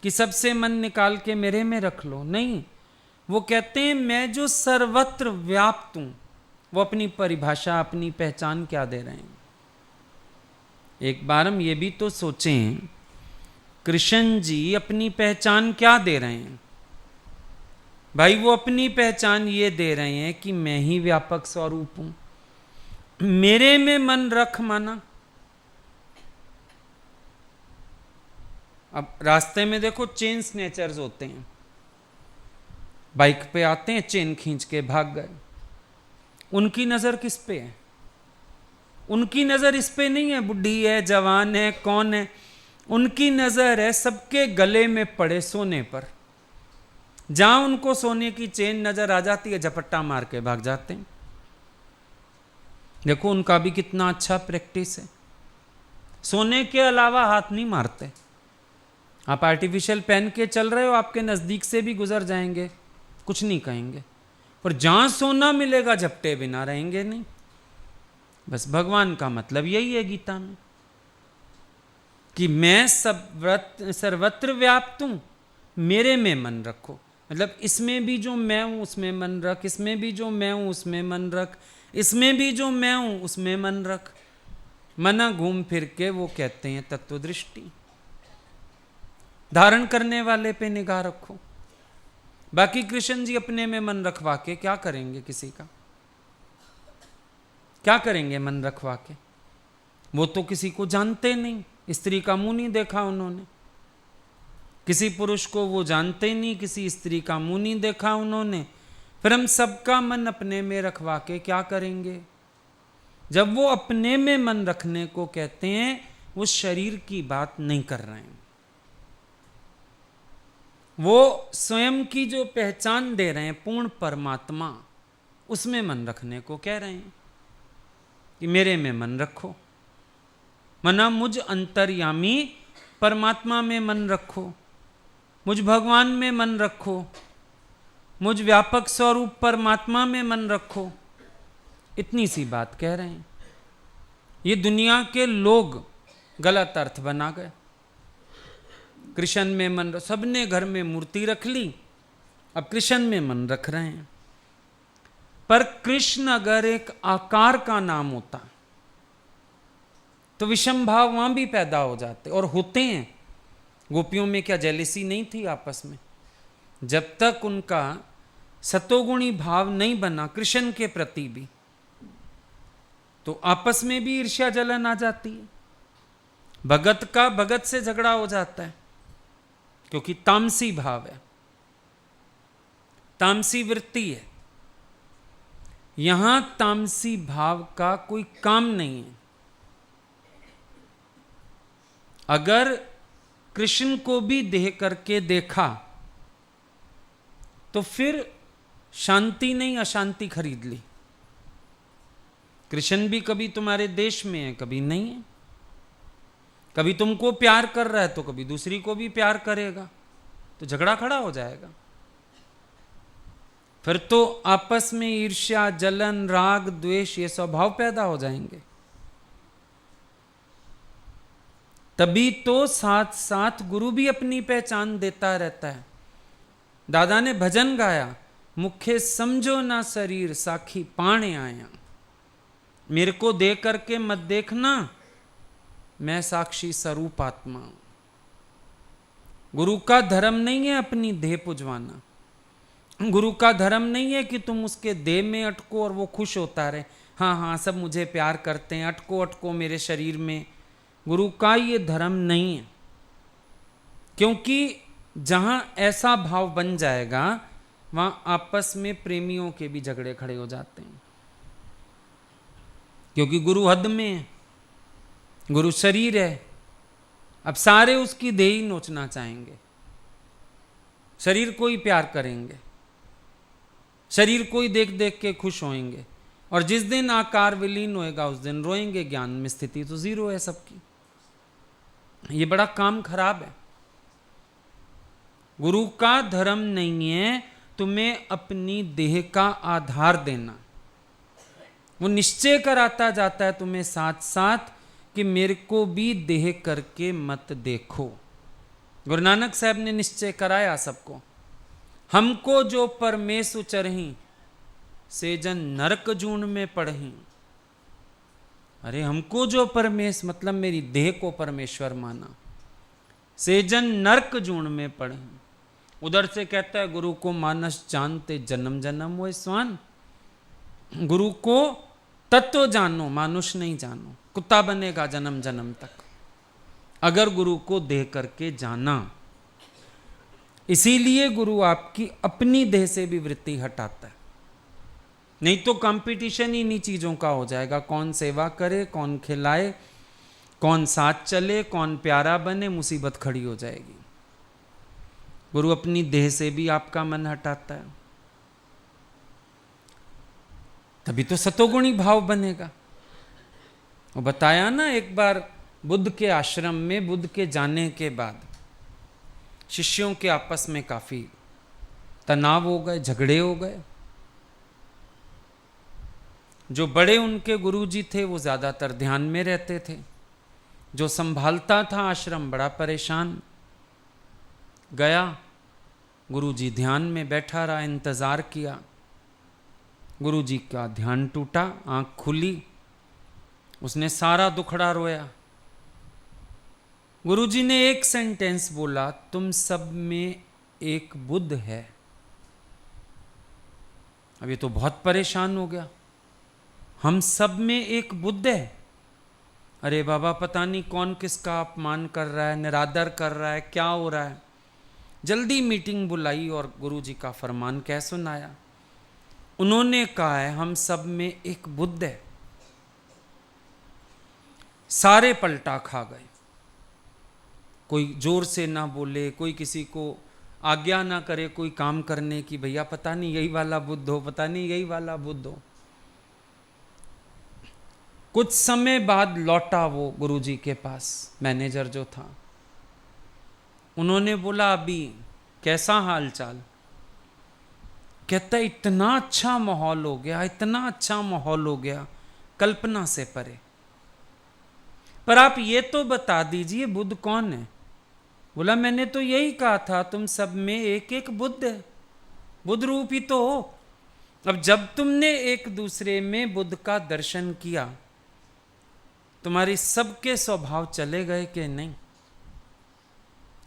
कि सबसे मन निकाल के मेरे में रख लो? नहीं, वो कहते हैं मैं जो सर्वत्र व्याप्त हूं। वो अपनी परिभाषा, अपनी पहचान क्या दे रहे हैं? एक बार हम ये भी तो सोचें, कृष्ण जी अपनी पहचान क्या दे रहे हैं? भाई वो अपनी पहचान ये दे रहे हैं कि मैं ही व्यापक स्वरूप हूं, मेरे में मन रख माना। अब रास्ते में देखो चेन स्नेचर्स होते हैं, बाइक पे आते हैं, चेन खींच के भाग गए। उनकी नजर किस पे है? उनकी नजर इस पे नहीं है बुढ़ी है जवान है कौन है, उनकी नजर है सबके गले में पड़े सोने पर। जहां उनको सोने की चेन नजर आ जाती है झपट्टा मार के भाग जाते हैं। देखो उनका भी कितना अच्छा प्रैक्टिस है, सोने के अलावा हाथ नहीं मारते। आप आर्टिफिशियल पहन के चल रहे हो, आपके नजदीक से भी गुजर जाएंगे, कुछ नहीं कहेंगे, पर जहां सोना मिलेगा झपटे बिना रहेंगे नहीं। बस भगवान का मतलब यही है गीता में कि मैं सर्वत्र व्याप्त हूं, मेरे में मन रखो। मतलब इसमें भी जो मैं हूं उसमें मन रख, इसमें भी जो मैं हूं उसमें मन रख, इसमें भी जो मैं हूं उसमें मन रख। मना घूम फिर के वो कहते हैं तत्व दृष्टि। धारण करने वाले पे निगाह रखो। बाकी कृष्ण जी अपने में मन रखवा के क्या करेंगे? किसी का क्या करेंगे मन रखवा के? वो तो किसी को जानते नहीं, स्त्री का मुंह नहीं देखा उन्होंने, किसी पुरुष को वो जानते नहीं, किसी स्त्री का मुंह नहीं देखा उन्होंने, फिर हम सबका मन अपने में रखवा के क्या करेंगे? जब वो अपने में मन रखने को कहते हैं, वो शरीर की बात नहीं कर रहे हैं, वो स्वयं की जो पहचान दे रहे हैं पूर्ण परमात्मा, उसमें मन रखने को कह रहे हैं कि मेरे में मन रखो। मना मुझ अंतर्यामी परमात्मा में मन रखो, मुझ भगवान में मन रखो, मुझ व्यापक स्वरूप परमात्मा में मन रखो। इतनी सी बात कह रहे हैं। ये दुनिया के लोग गलत अर्थ बना गए। कृष्ण में मन, सबने घर में मूर्ति रख ली, अब कृष्ण में मन रख रहे हैं। पर कृष्ण अगर एक आकार का नाम होता तो विषम भाव वहां भी पैदा हो जाते, और होते हैं। गोपियों में क्या जेलिसी नहीं थी आपस में? जब तक उनका सतोगुणी भाव नहीं बना कृष्ण के प्रति भी, तो आपस में भी ईर्ष्या जलन आ जाती है। भगत का भगत से झगड़ा हो जाता है, क्योंकि तामसी भाव है, तामसी वृत्ति है। यहां तामसी भाव का कोई काम नहीं है। अगर कृष्ण को भी देह करके देखा तो फिर शांति नहीं अशांति खरीद ली। कृष्ण भी कभी तुम्हारे देश में है, कभी नहीं है, कभी तुमको प्यार कर रहा है तो कभी दूसरी को भी प्यार करेगा, तो झगड़ा खड़ा हो जाएगा। फिर तो आपस में ईर्ष्या जलन राग द्वेष ये स्वभाव पैदा हो जाएंगे। तभी तो साथ साथ गुरु भी अपनी पहचान देता रहता है। दादा ने भजन गाया, मुखे समझो ना शरीर साखी पाणे आया। मेरे को देख करके मत देखना, मैं साक्षी स्वरूप आत्मा हूं। गुरु का धर्म नहीं है अपनी देह पुजवाना। गुरु का धर्म नहीं है कि तुम उसके देह में अटको और वो खुश होता रहे, हाँ हाँ सब मुझे प्यार करते हैं, अटको अटको मेरे शरीर में। गुरु का ये धर्म नहीं है, क्योंकि जहां ऐसा भाव बन जाएगा वहां आपस में प्रेमियों के भी झगड़े खड़े हो जाते हैं। क्योंकि गुरु हद में है, गुरु शरीर है, अब सारे उसकी देह ही नोचना चाहेंगे, शरीर को ही प्यार करेंगे, शरीर को ही देख देख के खुश होएंगे, और जिस दिन आकार विलीन होएगा उस दिन रोएंगे। ज्ञान में स्थिति तो जीरो है सबकी। ये बड़ा काम खराब है। गुरु का धर्म नहीं है तुम्हें अपनी देह का आधार देना, वो निश्चय कराता जाता है तुम्हें साथ साथ कि मेरे को भी देह करके मत देखो। गुरु नानक साहब ने निश्चय कराया सबको, हमको जो परमेश उचरही से जन नरक जून में पढ़ही। अरे हमको जो परमेश मतलब मेरी देह को परमेश्वर माना, से जन नरक जून में पढ़ही। उधर से कहता है गुरु को मानस जानते जन्म जन्म वो स्वान। गुरु को तत्व जानो, मानुष नहीं जानो, कुत्ता बनेगा जन्म जन्म तक अगर गुरु को देह करके जाना। इसीलिए गुरु आपकी अपनी देह से भी वृत्ति हटाता है, नहीं तो कंपटीशन ही इन्हीं चीजों का हो जाएगा। कौन सेवा करे, कौन खिलाए, कौन साथ चले, कौन प्यारा बने, मुसीबत खड़ी हो जाएगी। गुरु अपनी देह से भी आपका मन हटाता है, तभी तो सतोगुणी भाव बनेगा। वो बताया ना, एक बार बुद्ध के आश्रम में बुद्ध के जाने के बाद शिष्यों के आपस में काफी तनाव हो गए, झगड़े हो गए। जो बड़े उनके गुरुजी थे वो ज्यादातर ध्यान में रहते थे, जो संभालता था आश्रम बड़ा परेशान। गया गुरुजी ध्यान में बैठा रहा, इंतजार किया। गुरुजी का ध्यान टूटा, आंख खुली, उसने सारा दुखड़ा रोया। गुरुजी ने एक सेंटेंस बोला, तुम सब में एक बुद्ध है। अब ये तो बहुत परेशान हो गया, हम सब में एक बुद्ध है। अरे बाबा, पता नहीं कौन किसका अपमान कर रहा है, निरादर कर रहा है, क्या हो रहा है। जल्दी मीटिंग बुलाई और गुरुजी का फरमान कह सुनाया। उन्होंने कहा है हम सब में एक बुद्ध है। सारे पलटा खा गए, कोई जोर से ना बोले, कोई किसी को आज्ञा ना करे कोई काम करने की, भैया पता नहीं यही वाला बुद्ध हो, पता नहीं यही वाला बुद्ध हो। कुछ समय बाद लौटा वो गुरुजी के पास मैनेजर जो था। उन्होंने बोला अभी कैसा हाल चाल? कहता इतना अच्छा माहौल हो गया, इतना अच्छा माहौल हो गया, कल्पना से परे। पर आप ये तो बता दीजिए बुद्ध कौन है? बोला मैंने तो यही कहा था तुम सब में एक एक बुद्ध है, बुद्ध रूप ही तो हो। अब जब तुमने एक दूसरे में बुद्ध का दर्शन किया, तुम्हारी सबके स्वभाव चले गए कि नहीं?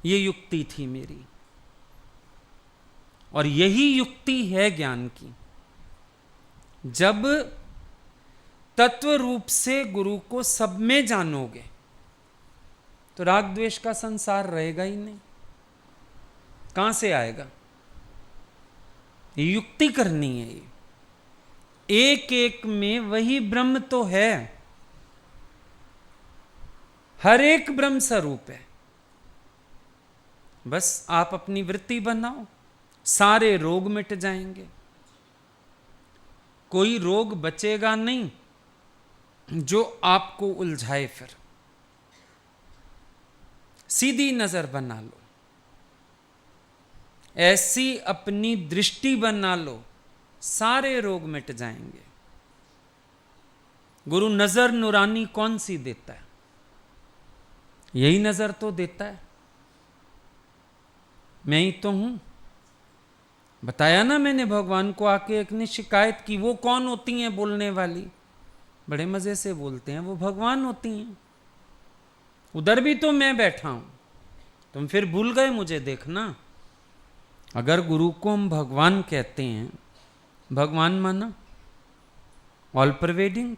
ये युक्ति थी मेरी, और यही युक्ति है ज्ञान की। जब तत्व रूप से गुरु को सब में जानोगे तो राग द्वेष का संसार रहेगा ही नहीं। कहां से आएगा? युक्ति करनी है। ये एक एक में वही ब्रह्म तो है, हर एक ब्रह्म स्वरूप है। बस आप अपनी वृत्ति बनाओ, सारे रोग मिट जाएंगे। कोई रोग बचेगा नहीं जो आपको उलझाए। फिर सीधी नजर बना लो, ऐसी अपनी दृष्टि बना लो, सारे रोग मिट जाएंगे। गुरु नजर नुरानी कौन सी देता है? यही नजर तो देता है। मैं ही तो हूं। बताया ना मैंने, भगवान को आके एक ने शिकायत की, वो कौन होती हैं बोलने वाली? बड़े मजे से बोलते हैं, वो भगवान होती हैं। उधर भी तो मैं बैठा हूं, तुम फिर भूल गए मुझे देखना। अगर गुरु को हम भगवान कहते हैं, भगवान माना ऑल परवेडिंग,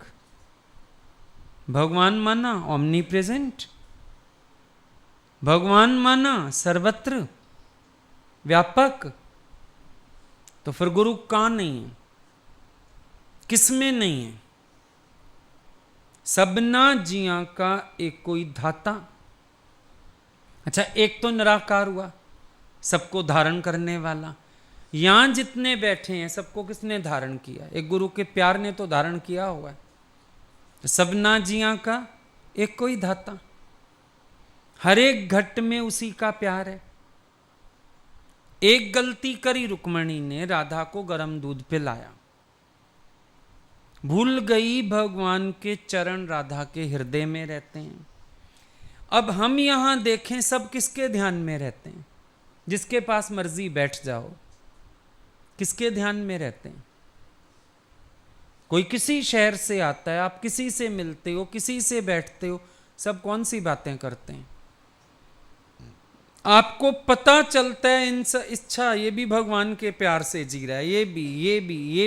भगवान माना ओमनी प्रेजेंट, भगवान माना सर्वत्र व्यापक, तो फिर गुरु कहां नहीं है? किसमें नहीं है? सबना जिया का एक कोई धाता। अच्छा, एक तो निराकार हुआ, सबको धारण करने वाला। यहां जितने बैठे हैं सबको किसने धारण किया? एक गुरु के प्यार ने तो धारण किया हुआ है। तो सबना जिया का एक कोई धाता, हर एक घट में उसी का प्यार है। एक गलती करी रुक्मणी ने, राधा को गर्म दूध पिलाया, भूल गई भगवान के चरण राधा के हृदय में रहते हैं। अब हम यहां देखें, सब किसके ध्यान में रहते हैं? जिसके पास मर्जी बैठ जाओ, किसके ध्यान में रहते हैं? कोई किसी शहर से आता है, आप किसी से मिलते हो, किसी से बैठते हो, सब कौन सी बातें करते हैं? आपको पता चलता है इच्छा ये भी भगवान के प्यार से जी रहा है, ये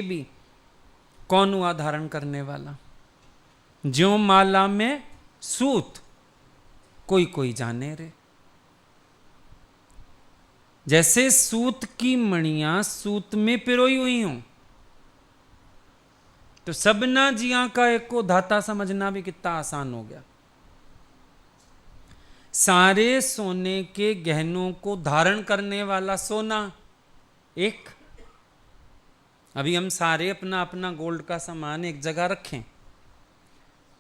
भी कौन हुआ धारण करने वाला? ज्यों माला में सूत, कोई कोई जाने रे। जैसे सूत की मणियां सूत में पिरोई हुई हूं, तो सबना जिया का एक को धाता समझना भी कितना आसान हो गया। सारे सोने के गहनों को धारण करने वाला सोना एक। अभी हम सारे अपना अपना गोल्ड का सामान एक जगह रखें,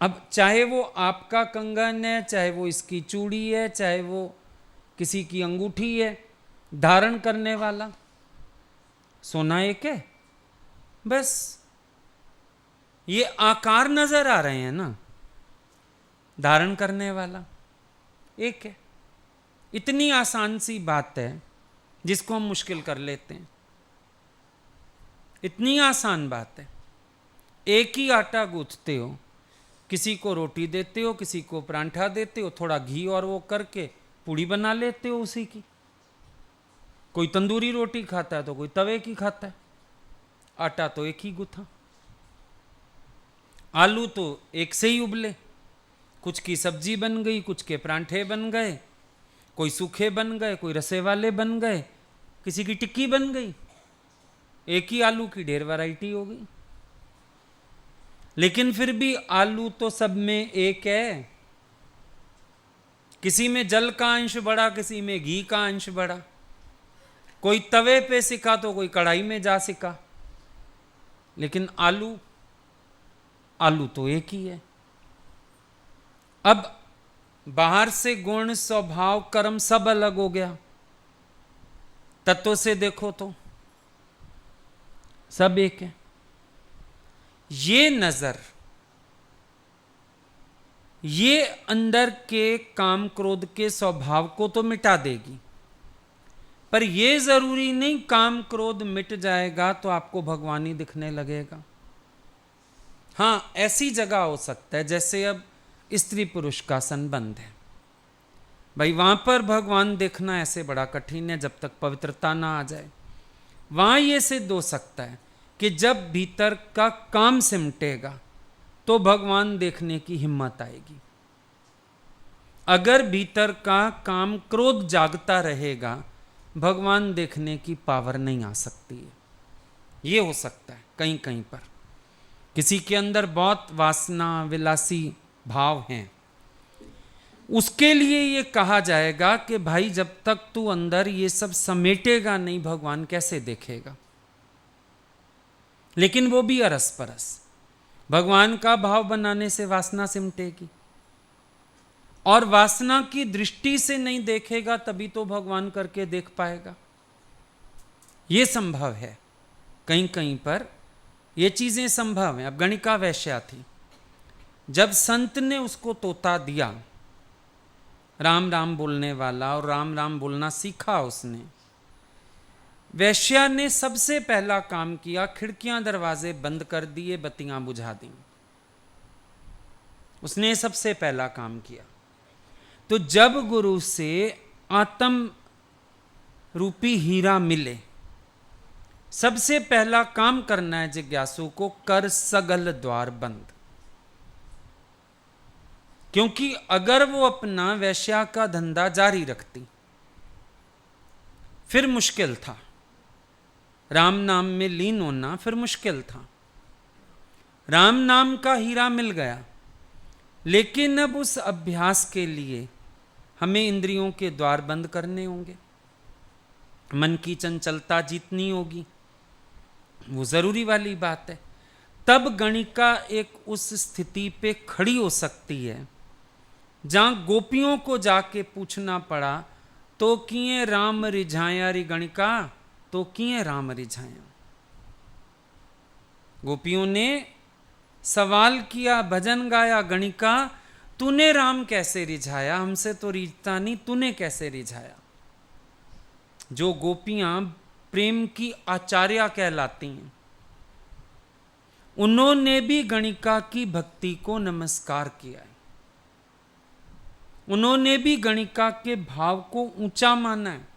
अब चाहे वो आपका कंगन है, चाहे वो इसकी चूड़ी है, चाहे वो किसी की अंगूठी है, धारण करने वाला सोना एक है। बस ये आकार नजर आ रहे हैं ना, धारण करने वाला एक है। इतनी आसान सी बात है जिसको हम मुश्किल कर लेते हैं। इतनी आसान बात है। एक ही आटा गूंथते हो, किसी को रोटी देते हो, किसी को परांठा देते हो, थोड़ा घी और वो करके पूड़ी बना लेते हो उसी की। कोई तंदूरी रोटी खाता है तो कोई तवे की खाता है, आटा तो एक ही गूथा। आलू तो एक से ही उबले, कुछ की सब्जी बन गई, कुछ के परांठे बन गए, कोई सूखे बन गए, कोई रसे वाले बन गए, किसी की टिक्की बन गई। एक ही आलू की ढेर वैरायटी हो गई। लेकिन फिर भी आलू तो सब में एक है। किसी में जल का अंश बढ़ा, किसी में घी का अंश बढ़ा। कोई तवे पे सिका तो कोई कढ़ाई में जा सिका, लेकिन आलू तो एक ही है। अब बाहर से गुण, स्वभाव, कर्म सब अलग हो गया, तत्व से देखो तो सब एक है। ये नजर, ये अंदर के काम क्रोध के स्वभाव को तो मिटा देगी, पर यह जरूरी नहीं काम क्रोध मिट जाएगा तो आपको भगवान ही दिखने लगेगा। हां, ऐसी जगह हो सकता है जैसे अब स्त्री पुरुष का संबंध है, भाई वहां पर भगवान देखना ऐसे बड़ा कठिन है जब तक पवित्रता ना आ जाए। वहां यह सिद्ध हो सकता है कि जब भीतर का काम सिमटेगा तो भगवान देखने की हिम्मत आएगी। अगर भीतर का काम क्रोध जागता रहेगा, भगवान देखने की पावर नहीं आ सकती है। ये हो सकता है कहीं कहीं पर किसी के अंदर बहुत वासना, विलासी भाव हैं, उसके लिए ये कहा जाएगा कि भाई जब तक तू अंदर ये सब समेटेगा नहीं, भगवान कैसे देखेगा। लेकिन वो भी अरस परस, भगवान का भाव बनाने से वासना सिमटेगी, और वासना की दृष्टि से नहीं देखेगा तभी तो भगवान करके देख पाएगा। ये संभव है, कहीं कहीं पर ये चीजें संभव हैं। अब गणिका वैश्या थी, जब संत ने उसको तोता दिया, राम राम बोलने वाला, और राम राम बोलना सीखा उसने, वैश्या ने सबसे पहला काम किया, खिड़कियां दरवाजे बंद कर दिए, बत्तियां बुझा दी। उसने सबसे पहला काम किया। तो जब गुरु से आत्म रूपी हीरा मिले, सबसे पहला काम करना है जिज्ञासु को, कर सगल द्वार बंद। क्योंकि अगर वो अपना वैश्या का धंधा जारी रखती फिर मुश्किल था, राम नाम में लीन होना फिर मुश्किल था। राम नाम का हीरा मिल गया, लेकिन अब उस अभ्यास के लिए हमें इंद्रियों के द्वार बंद करने होंगे, मन की चंचलता जीतनी होगी, वो जरूरी वाली बात है। तब गणिका एक उस स्थिति पे खड़ी हो सकती है जहां गोपियों को जाके पूछना पड़ा, तो किए राम रिझाया री गणिका, तो किए राम रिझाया। गोपियों ने सवाल किया, भजन गाया, गणिका तूने राम कैसे रिझाया, हमसे तो रिझता नहीं, तूने कैसे रिझाया। जो गोपियां प्रेम की आचार्या कहलाती हैं, उन्होंने भी गणिका की भक्ति को नमस्कार किया है। उन्होंने भी गणिका के भाव को ऊंचा माना है,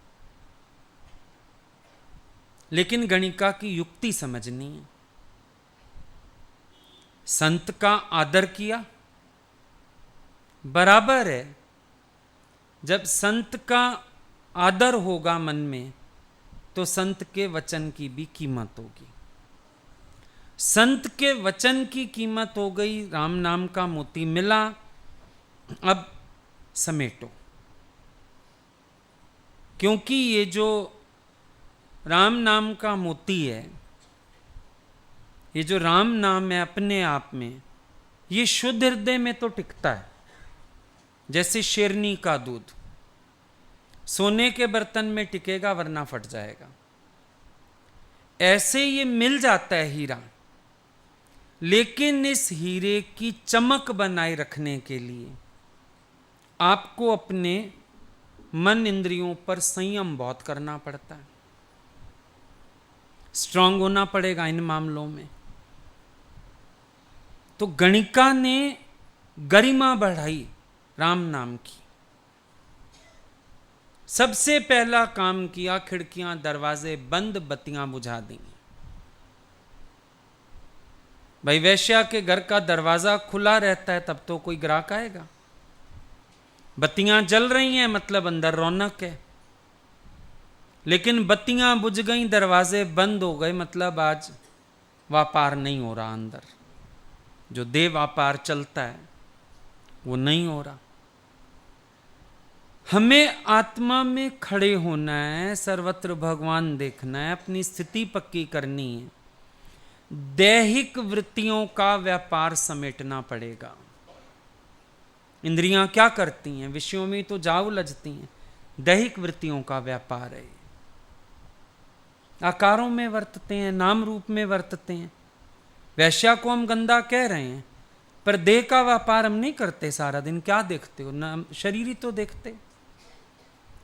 लेकिन गणिका की युक्ति समझनी है। संत का आदर किया, बराबर है। जब संत का आदर होगा मन में, तो संत के वचन की भी कीमत होगी। संत के वचन की कीमत हो गई, राम नाम का मोती मिला, अब समेटो। क्योंकि ये जो राम नाम का मोती है, ये जो राम नाम है अपने आप में, ये शुद्ध हृदय में तो टिकता है, जैसे शेरनी का दूध सोने के बर्तन में टिकेगा वरना फट जाएगा। ऐसे ये मिल जाता है हीरा, लेकिन इस हीरे की चमक बनाए रखने के लिए आपको अपने मन इंद्रियों पर संयम बहुत करना पड़ता है, स्ट्रांग होना पड़ेगा इन मामलों में। तो गणिका ने गरिमा बढ़ाई राम नाम की। सबसे पहला काम किया, खिड़कियां दरवाजे बंद, बत्तियां बुझा दी। भाई वैश्या के घर का दरवाजा खुला रहता है तब तो कोई ग्राहक आएगा। बत्तियां जल रही हैं मतलब अंदर रौनक है, लेकिन बत्तियां बुझ गई, दरवाजे बंद हो गए, मतलब आज व्यापार नहीं हो रहा। अंदर जो देव व्यापार चलता है वो नहीं हो रहा। हमें आत्मा में खड़े होना है, सर्वत्र भगवान देखना है, अपनी स्थिति पक्की करनी है। दैहिक वृत्तियों का व्यापार समेटना पड़ेगा। इंद्रियां क्या करती हैं? विषयों में तो जा उलझती हैं। दैहिक वृत्तियों का व्यापार है। आकारों में वर्तते हैं, नाम रूप में वर्तते हैं। वैश्या को हम गंदा कह रहे हैं, पर देह का व्यापार हम नहीं करते सारा दिन। क्या देखते हो? ना शरीर ही तो देखते।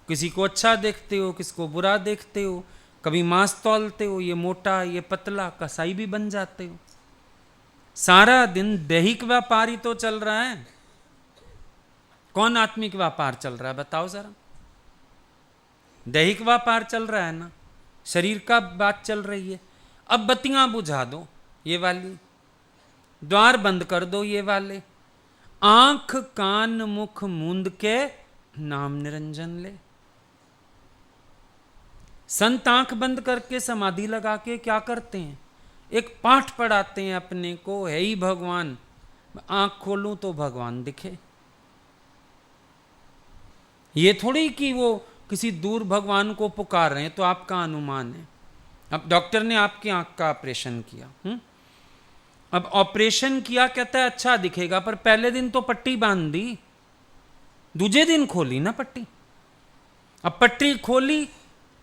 किसी को अच्छा देखते हो, किसको बुरा देखते हो, कभी मांस तौलते हो, ये मोटा ये पतला, कसाई भी बन जाते हो। सारा दिन दैहिक व्यापार ही तो चल रहा है। कौन आत्मिक व्यापार चल रहा है बताओ जरा? दैहिक व्यापार चल रहा है ना, शरीर का बात चल रही है। अब बत्तियां बुझा दो, ये वाली, द्वार बंद कर दो, ये वाले, आंख कान मुख मूंद के नाम निरंजन ले। संत आंख बंद करके समाधि लगा के क्या करते हैं? एक पाठ पढ़ाते हैं अपने को, है ही भगवान, आंख खोलूं तो भगवान दिखे। ये थोड़ी कि वो किसी दूर भगवान को पुकार रहे हैं। तो आपका अनुमान है। अब डॉक्टर ने आपकी आंख का ऑपरेशन किया, अब ऑपरेशन किया, कहता है अच्छा दिखेगा, पर पहले दिन तो पट्टी बांध दी, दूसरे दिन खोली ना पट्टी। अब पट्टी खोली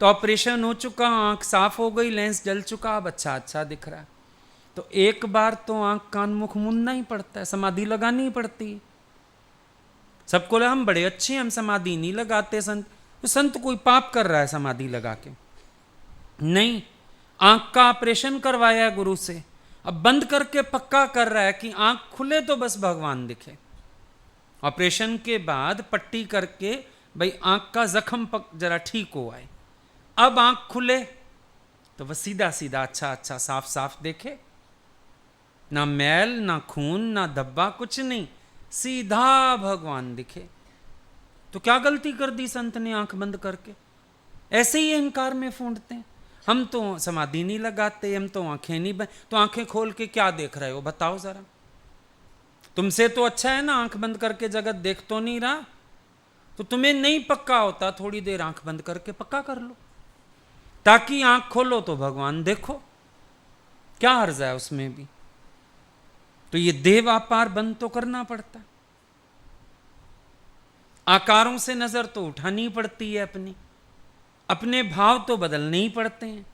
तो ऑपरेशन हो चुका, आंख साफ हो गई, लेंस जल चुका, अब अच्छा अच्छा दिख रहा है। तो एक बार तो आंख कान मुख मूंदना ही पड़ता है, समाधि लगानी ही पड़ती है। सबको लगा हम बड़े अच्छे हैं, हम समाधि नहीं लगाते। संत तो संत कोई पाप कर रहा है समाधि लगा के? नहीं, आंख का ऑपरेशन करवाया है गुरु से, अब बंद करके पक्का कर रहा है कि आंख खुले तो बस भगवान दिखे। ऑपरेशन के बाद पट्टी करके भाई आंख का जख्म जरा ठीक हो आए, अब आंख खुले तो बस सीधा सीधा अच्छा अच्छा साफ साफ देखे, ना मैल ना खून ना धब्बा, कुछ नहीं, सीधा भगवान दिखे। तो क्या गलती कर दी संत ने आंख बंद करके? ऐसे ही अहंकार में फूंदते हैं, हम तो समाधि नहीं लगाते, हम तो आंखें नहीं बंद। तो आंखें खोल के क्या देख रहे हो बताओ जरा? तुमसे तो अच्छा है ना आंख बंद करके जगत देख तो नहीं रहा। तो तुम्हें नहीं पक्का होता, थोड़ी देर आंख बंद करके पक्का कर लो, ताकि आंख खोलो तो भगवान देखो। क्या हर्ज है उसमें भी? तो ये देह व्यापार बंद तो करना पड़ता है। आकारों से नजर तो उठानी पड़ती है अपनी, अपने भाव तो बदलने ही पड़ते हैं।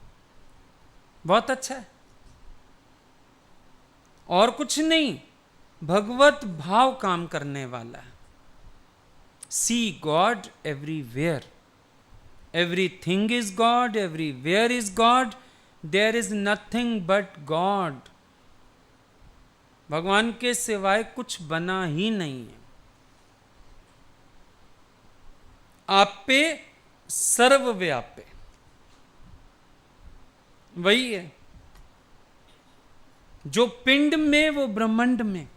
बहुत अच्छा है, और कुछ नहीं, भगवत भाव काम करने वाला है। See God everywhere, everything is God, everywhere is God, there is nothing but God. भगवान के सिवाय कुछ बना ही नहीं है। आपे सर्वव्यापे, वही है जो पिंड में वो ब्रह्मांड में।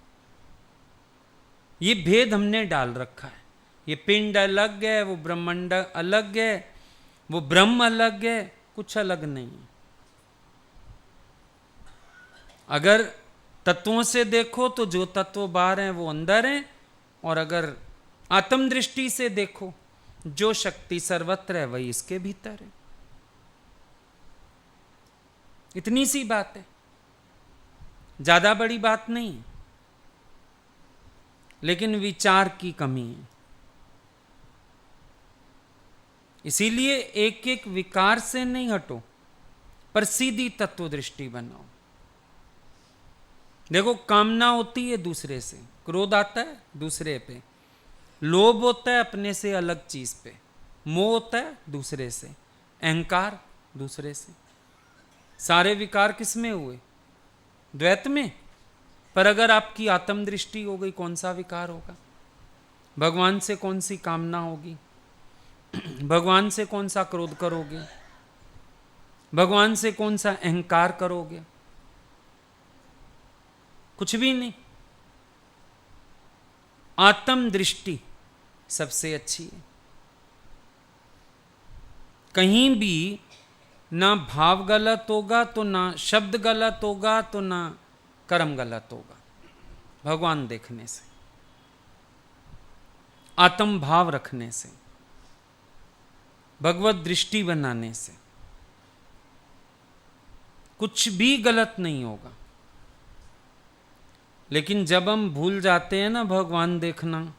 ये भेद हमने डाल रखा है, ये पिंड अलग है, वो ब्रह्मांड अलग है, वो ब्रह्म अलग है, कुछ अलग नहीं है। अगर तत्वों से देखो तो जो तत्व बाहर हैं वो अंदर हैं, और अगर आत्म दृष्टि से देखो जो शक्ति सर्वत्र है वही इसके भीतर है। इतनी सी बात है, ज्यादा बड़ी बात नहीं, लेकिन विचार की कमी है। इसीलिए एक एक विकार से नहीं हटो, पर सीधी तत्व दृष्टि बनाओ। देखो, कामना होती है दूसरे से, क्रोध आता है दूसरे पे, लोभ होता है अपने से अलग चीज पे, मोह होता है दूसरे से, अहंकार दूसरे से। सारे विकार किस में हुए? द्वैत में। पर अगर आपकी आत्म दृष्टि हो गई, कौन सा विकार होगा? भगवान से कौन सी कामना होगी? भगवान से कौन सा क्रोध करोगे? भगवान से कौन सा अहंकार करोगे? कुछ भी नहीं। आत्म दृष्टि सबसे अच्छी है। कहीं भी ना भाव गलत होगा तो ना शब्द गलत होगा तो ना कर्म गलत होगा, भगवान देखने से, आत्म भाव रखने से, भगवत दृष्टि बनाने से कुछ भी गलत नहीं होगा। लेकिन जब हम भूल जाते हैं ना भगवान देखना,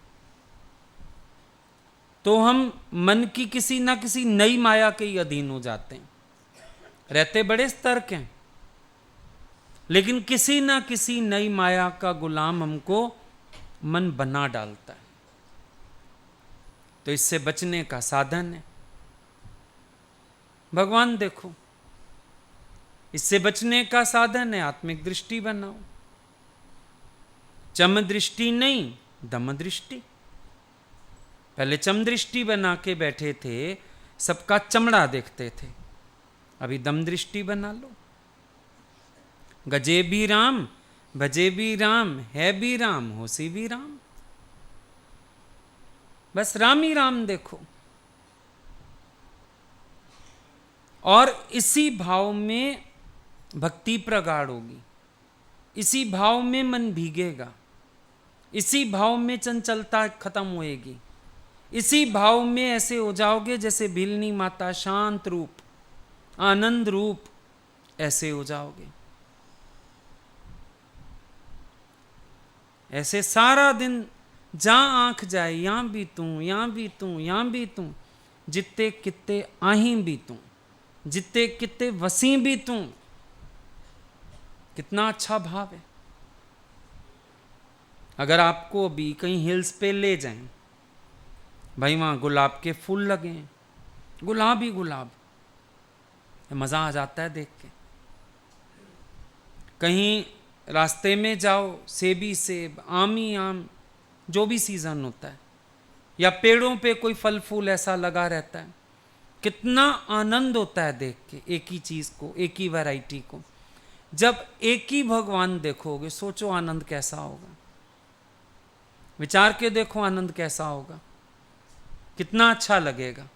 तो हम मन की किसी ना किसी नई माया के ही अधीन हो जाते हैं। रहते बड़े स्तर के हैं, लेकिन किसी ना किसी नई माया का गुलाम हमको मन बना डालता है। तो इससे बचने का साधन है भगवान देखो, इससे बचने का साधन है आत्मिक दृष्टि बनाओ। चम दृष्टि नहीं, दम दृष्टि। पहले चम दृष्टि बना के बैठे थे, सबका चमड़ा देखते थे, अभी दम दृष्टि बना लो। गजे भी राम, भजे भी राम, है भी राम, होसी भी राम। बस राम ही राम देखो, और इसी भाव में भक्ति प्रगाढ़ होगी, इसी भाव में मन भीगेगा, इसी भाव में चंचलता खत्म होएगी, इसी भाव में ऐसे हो जाओगे जैसे भीलनी माता, शांत रूप, आनंद रूप, ऐसे हो जाओगे। ऐसे सारा दिन जहां आंख जाए, यहां भी तू, यहां भी तू, यहां भी तू, जित्ते कित्ते आही भी तू, जित्ते कित्ते वसी भी तू। कितना अच्छा भाव है। अगर आपको अभी कहीं हिल्स पे ले जाएं, भाई वहां गुलाब के फूल लगे हैं, गुलाब ही गुलाब, मजा आ जाता है देख के। कहीं रास्ते में जाओ, सेब ही सेब, आम ही आम, जो भी सीजन होता है, या पेड़ों पे कोई फल फूल ऐसा लगा रहता है, कितना आनंद होता है देख के एक ही चीज को, एक ही वैरायटी को। जब एक ही भगवान देखोगे, सोचो आनंद कैसा होगा। विचार के देखो आनंद कैसा होगा, कितना अच्छा लगेगा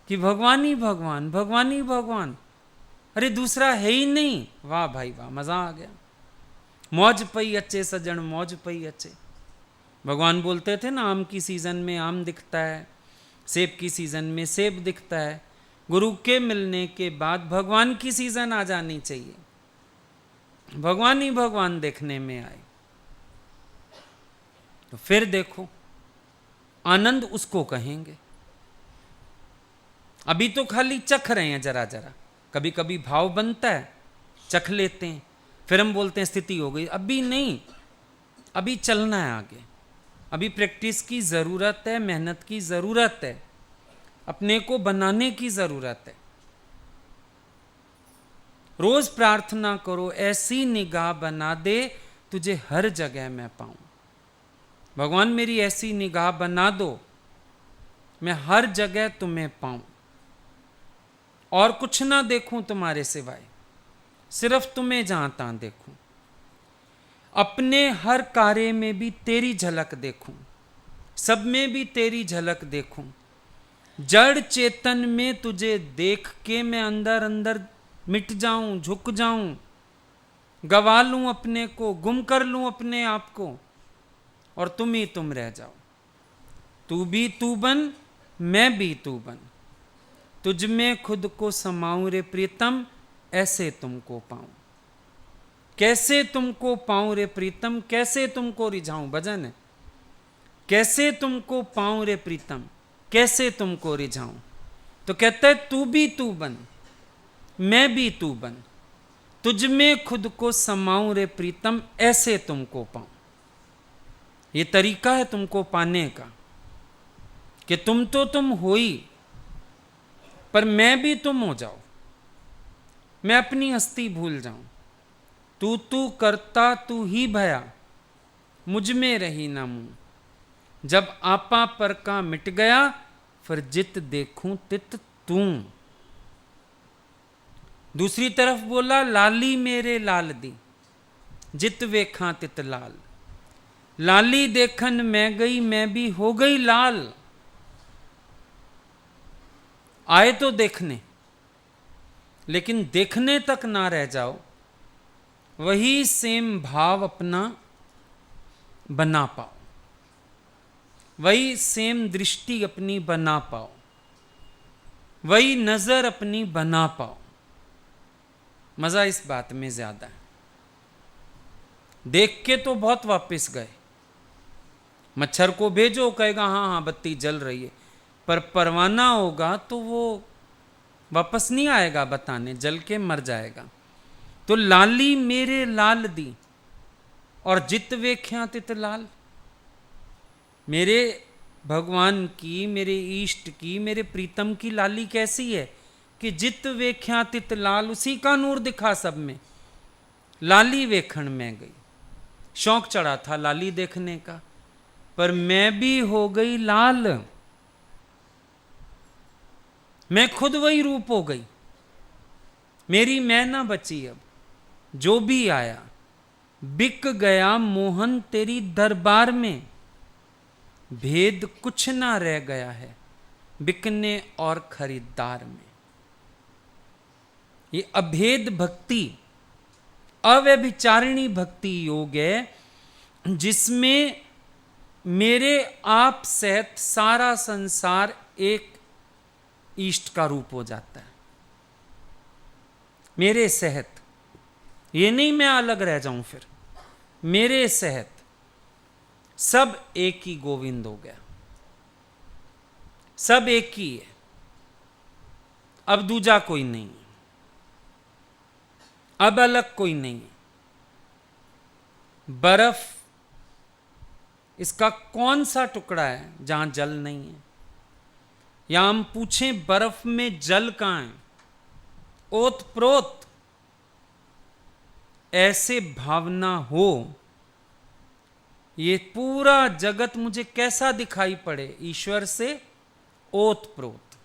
कि भगवान ही भगवान, भगवान ही भगवान, अरे दूसरा है ही नहीं। वाह भाई वाह, मजा आ गया। मौज पई अच्छे सज्जन, मौज पई अच्छे। भगवान बोलते थे ना, आम की सीजन में आम दिखता है, सेब की सीजन में सेब दिखता है। गुरु के मिलने के बाद भगवान की सीजन आ जानी चाहिए, भगवान ही भगवान देखने में आए। तो फिर देखो, आनंद उसको कहेंगे। अभी तो खाली चख रहे हैं जरा जरा, कभी कभी भाव बनता है, चख लेते हैं, फिर हम बोलते हैं स्थिति हो गई। अभी नहीं, अभी चलना है आगे, अभी प्रैक्टिस की जरूरत है, मेहनत की जरूरत है, अपने को बनाने की जरूरत है। रोज प्रार्थना करो, ऐसी निगाह बना दे तुझे हर जगह मैं पाऊं। भगवान मेरी ऐसी निगाह बना दो मैं हर जगह तुम्हें पाऊं और कुछ ना देखूं तुम्हारे सिवाय, सिर्फ तुम्हें जहां तहां देखूं, अपने हर कार्य में भी तेरी झलक देखूं, सब में भी तेरी झलक देखूं, जड़ चेतन में तुझे देख के मैं अंदर अंदर मिट जाऊं, झुक जाऊं, गवा लूं अपने को, गुम कर लूं अपने आप को, और तुम ही तुम रह जाओ। तू भी तू बन, मैं भी तू बन, तुझ में खुद को समाऊं रे प्रीतम, ऐसे तुमको पाऊं। कैसे तुमको पाऊं रे प्रीतम, कैसे तुमको रिझाऊं, भजन है। कैसे तुमको पाऊं रे प्रीतम, कैसे तुमको रिझाऊं। तो कहता है तू भी तू बन, मैं भी तू बन, तुझ में खुद को समाऊं रे प्रीतम, ऐसे तुमको पाऊं। ये तरीका है तुमको पाने का कि तुम तो तुम हो ही, पर मैं भी तुम हो जाऊं, मैं अपनी हस्ती भूल जाऊं। तू तू करता तू ही भया, मुझ में रही ना मुंह, जब आपा पर का मिट गया, फिर जित देखूं तित तू। दूसरी तरफ बोला लाली मेरे लाल दी, जित वेखा तित लाल। लाली देखन मैं गई, मैं भी हो गई लाल। आए तो देखने, लेकिन देखने तक ना रह जाओ, वही सेम भाव अपना बना पाओ, वही सेम दृष्टि अपनी बना पाओ, वही नजर अपनी बना पाओ। मजा इस बात में ज्यादा है। देख के तो बहुत वापस गए, मच्छर को भेजो कहेगा हाँ हाँ बत्ती जल रही है, पर परवाना होगा तो वो वापस नहीं आएगा बताने, जल के मर जाएगा। तो लाली मेरे लाल दी, और जित वेख्या तित लाल। मेरे भगवान की, मेरे इष्ट की, मेरे प्रीतम की लाली कैसी है कि जित वेख्या तित लाल, उसी का नूर दिखा सब में। लाली वेखण में गई, शौक चढ़ा था लाली देखने का, पर मैं भी हो गई लाल। मैं खुद वही रूप हो गई, मेरी मैं ना बची अब। जो भी आया बिक गया मोहन तेरी दरबार में, भेद कुछ ना रह गया है बिकने और खरीदार में। ये अभेद भक्ति, अव्यभिचारिणी भक्ति योग है, जिसमें मेरे आप सहित सारा संसार एक इष्ट का रूप हो जाता है। मेरे सहित, ये नहीं मैं अलग रह जाऊं, फिर मेरे सहित सब एक ही गोविंद हो गया, सब एक ही है, अब दूजा कोई नहीं है, अब अलग कोई नहीं है। बर्फ, इसका कौन सा टुकड़ा है जहां जल नहीं है? या हम पूछें बर्फ में जल कहां है? ओत प्रोत। ऐसे भावना हो, ये पूरा जगत मुझे कैसा दिखाई पड़े, ईश्वर से ओत प्रोत,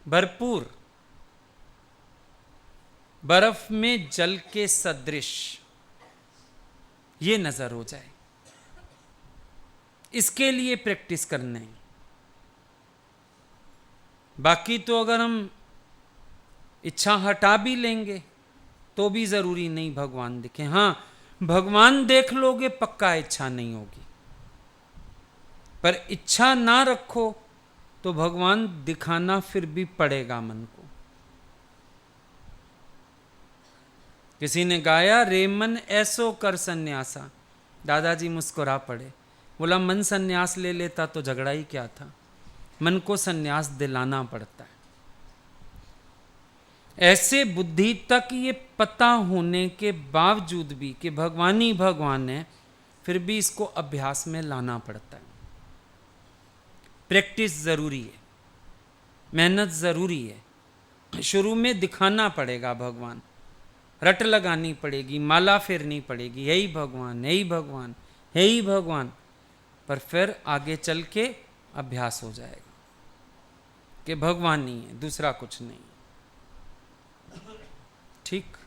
भरपूर, बर्फ में जल के सदृश ये नजर हो जाए। इसके लिए प्रैक्टिस करना है। बाकी तो अगर हम इच्छा हटा भी लेंगे तो भी जरूरी नहीं भगवान दिखे। हां, भगवान देख लोगे पक्का इच्छा नहीं होगी, पर इच्छा ना रखो तो भगवान दिखाना फिर भी पड़ेगा मन को। किसी ने गाया रे मन ऐसो कर सन्यासा, दादाजी मुस्कुरा पड़े, बोला मन सन्यास ले लेता तो झगड़ा ही क्या था, मन को सन्यास दिलाना पड़ता है। ऐसे बुद्धि तक ये पता होने के बावजूद भी कि भगवान ही भगवान है, फिर भी इसको अभ्यास में लाना पड़ता है। प्रैक्टिस जरूरी है, मेहनत जरूरी है। शुरू में दिखाना पड़ेगा भगवान, रट लगानी पड़ेगी, माला फेरनी पड़ेगी, यही भगवान, यही भगवान, यही भगवान। पर फिर आगे चल के अभ्यास हो जाएगा कि भगवान नहीं है, दूसरा कुछ नहीं। ठीक।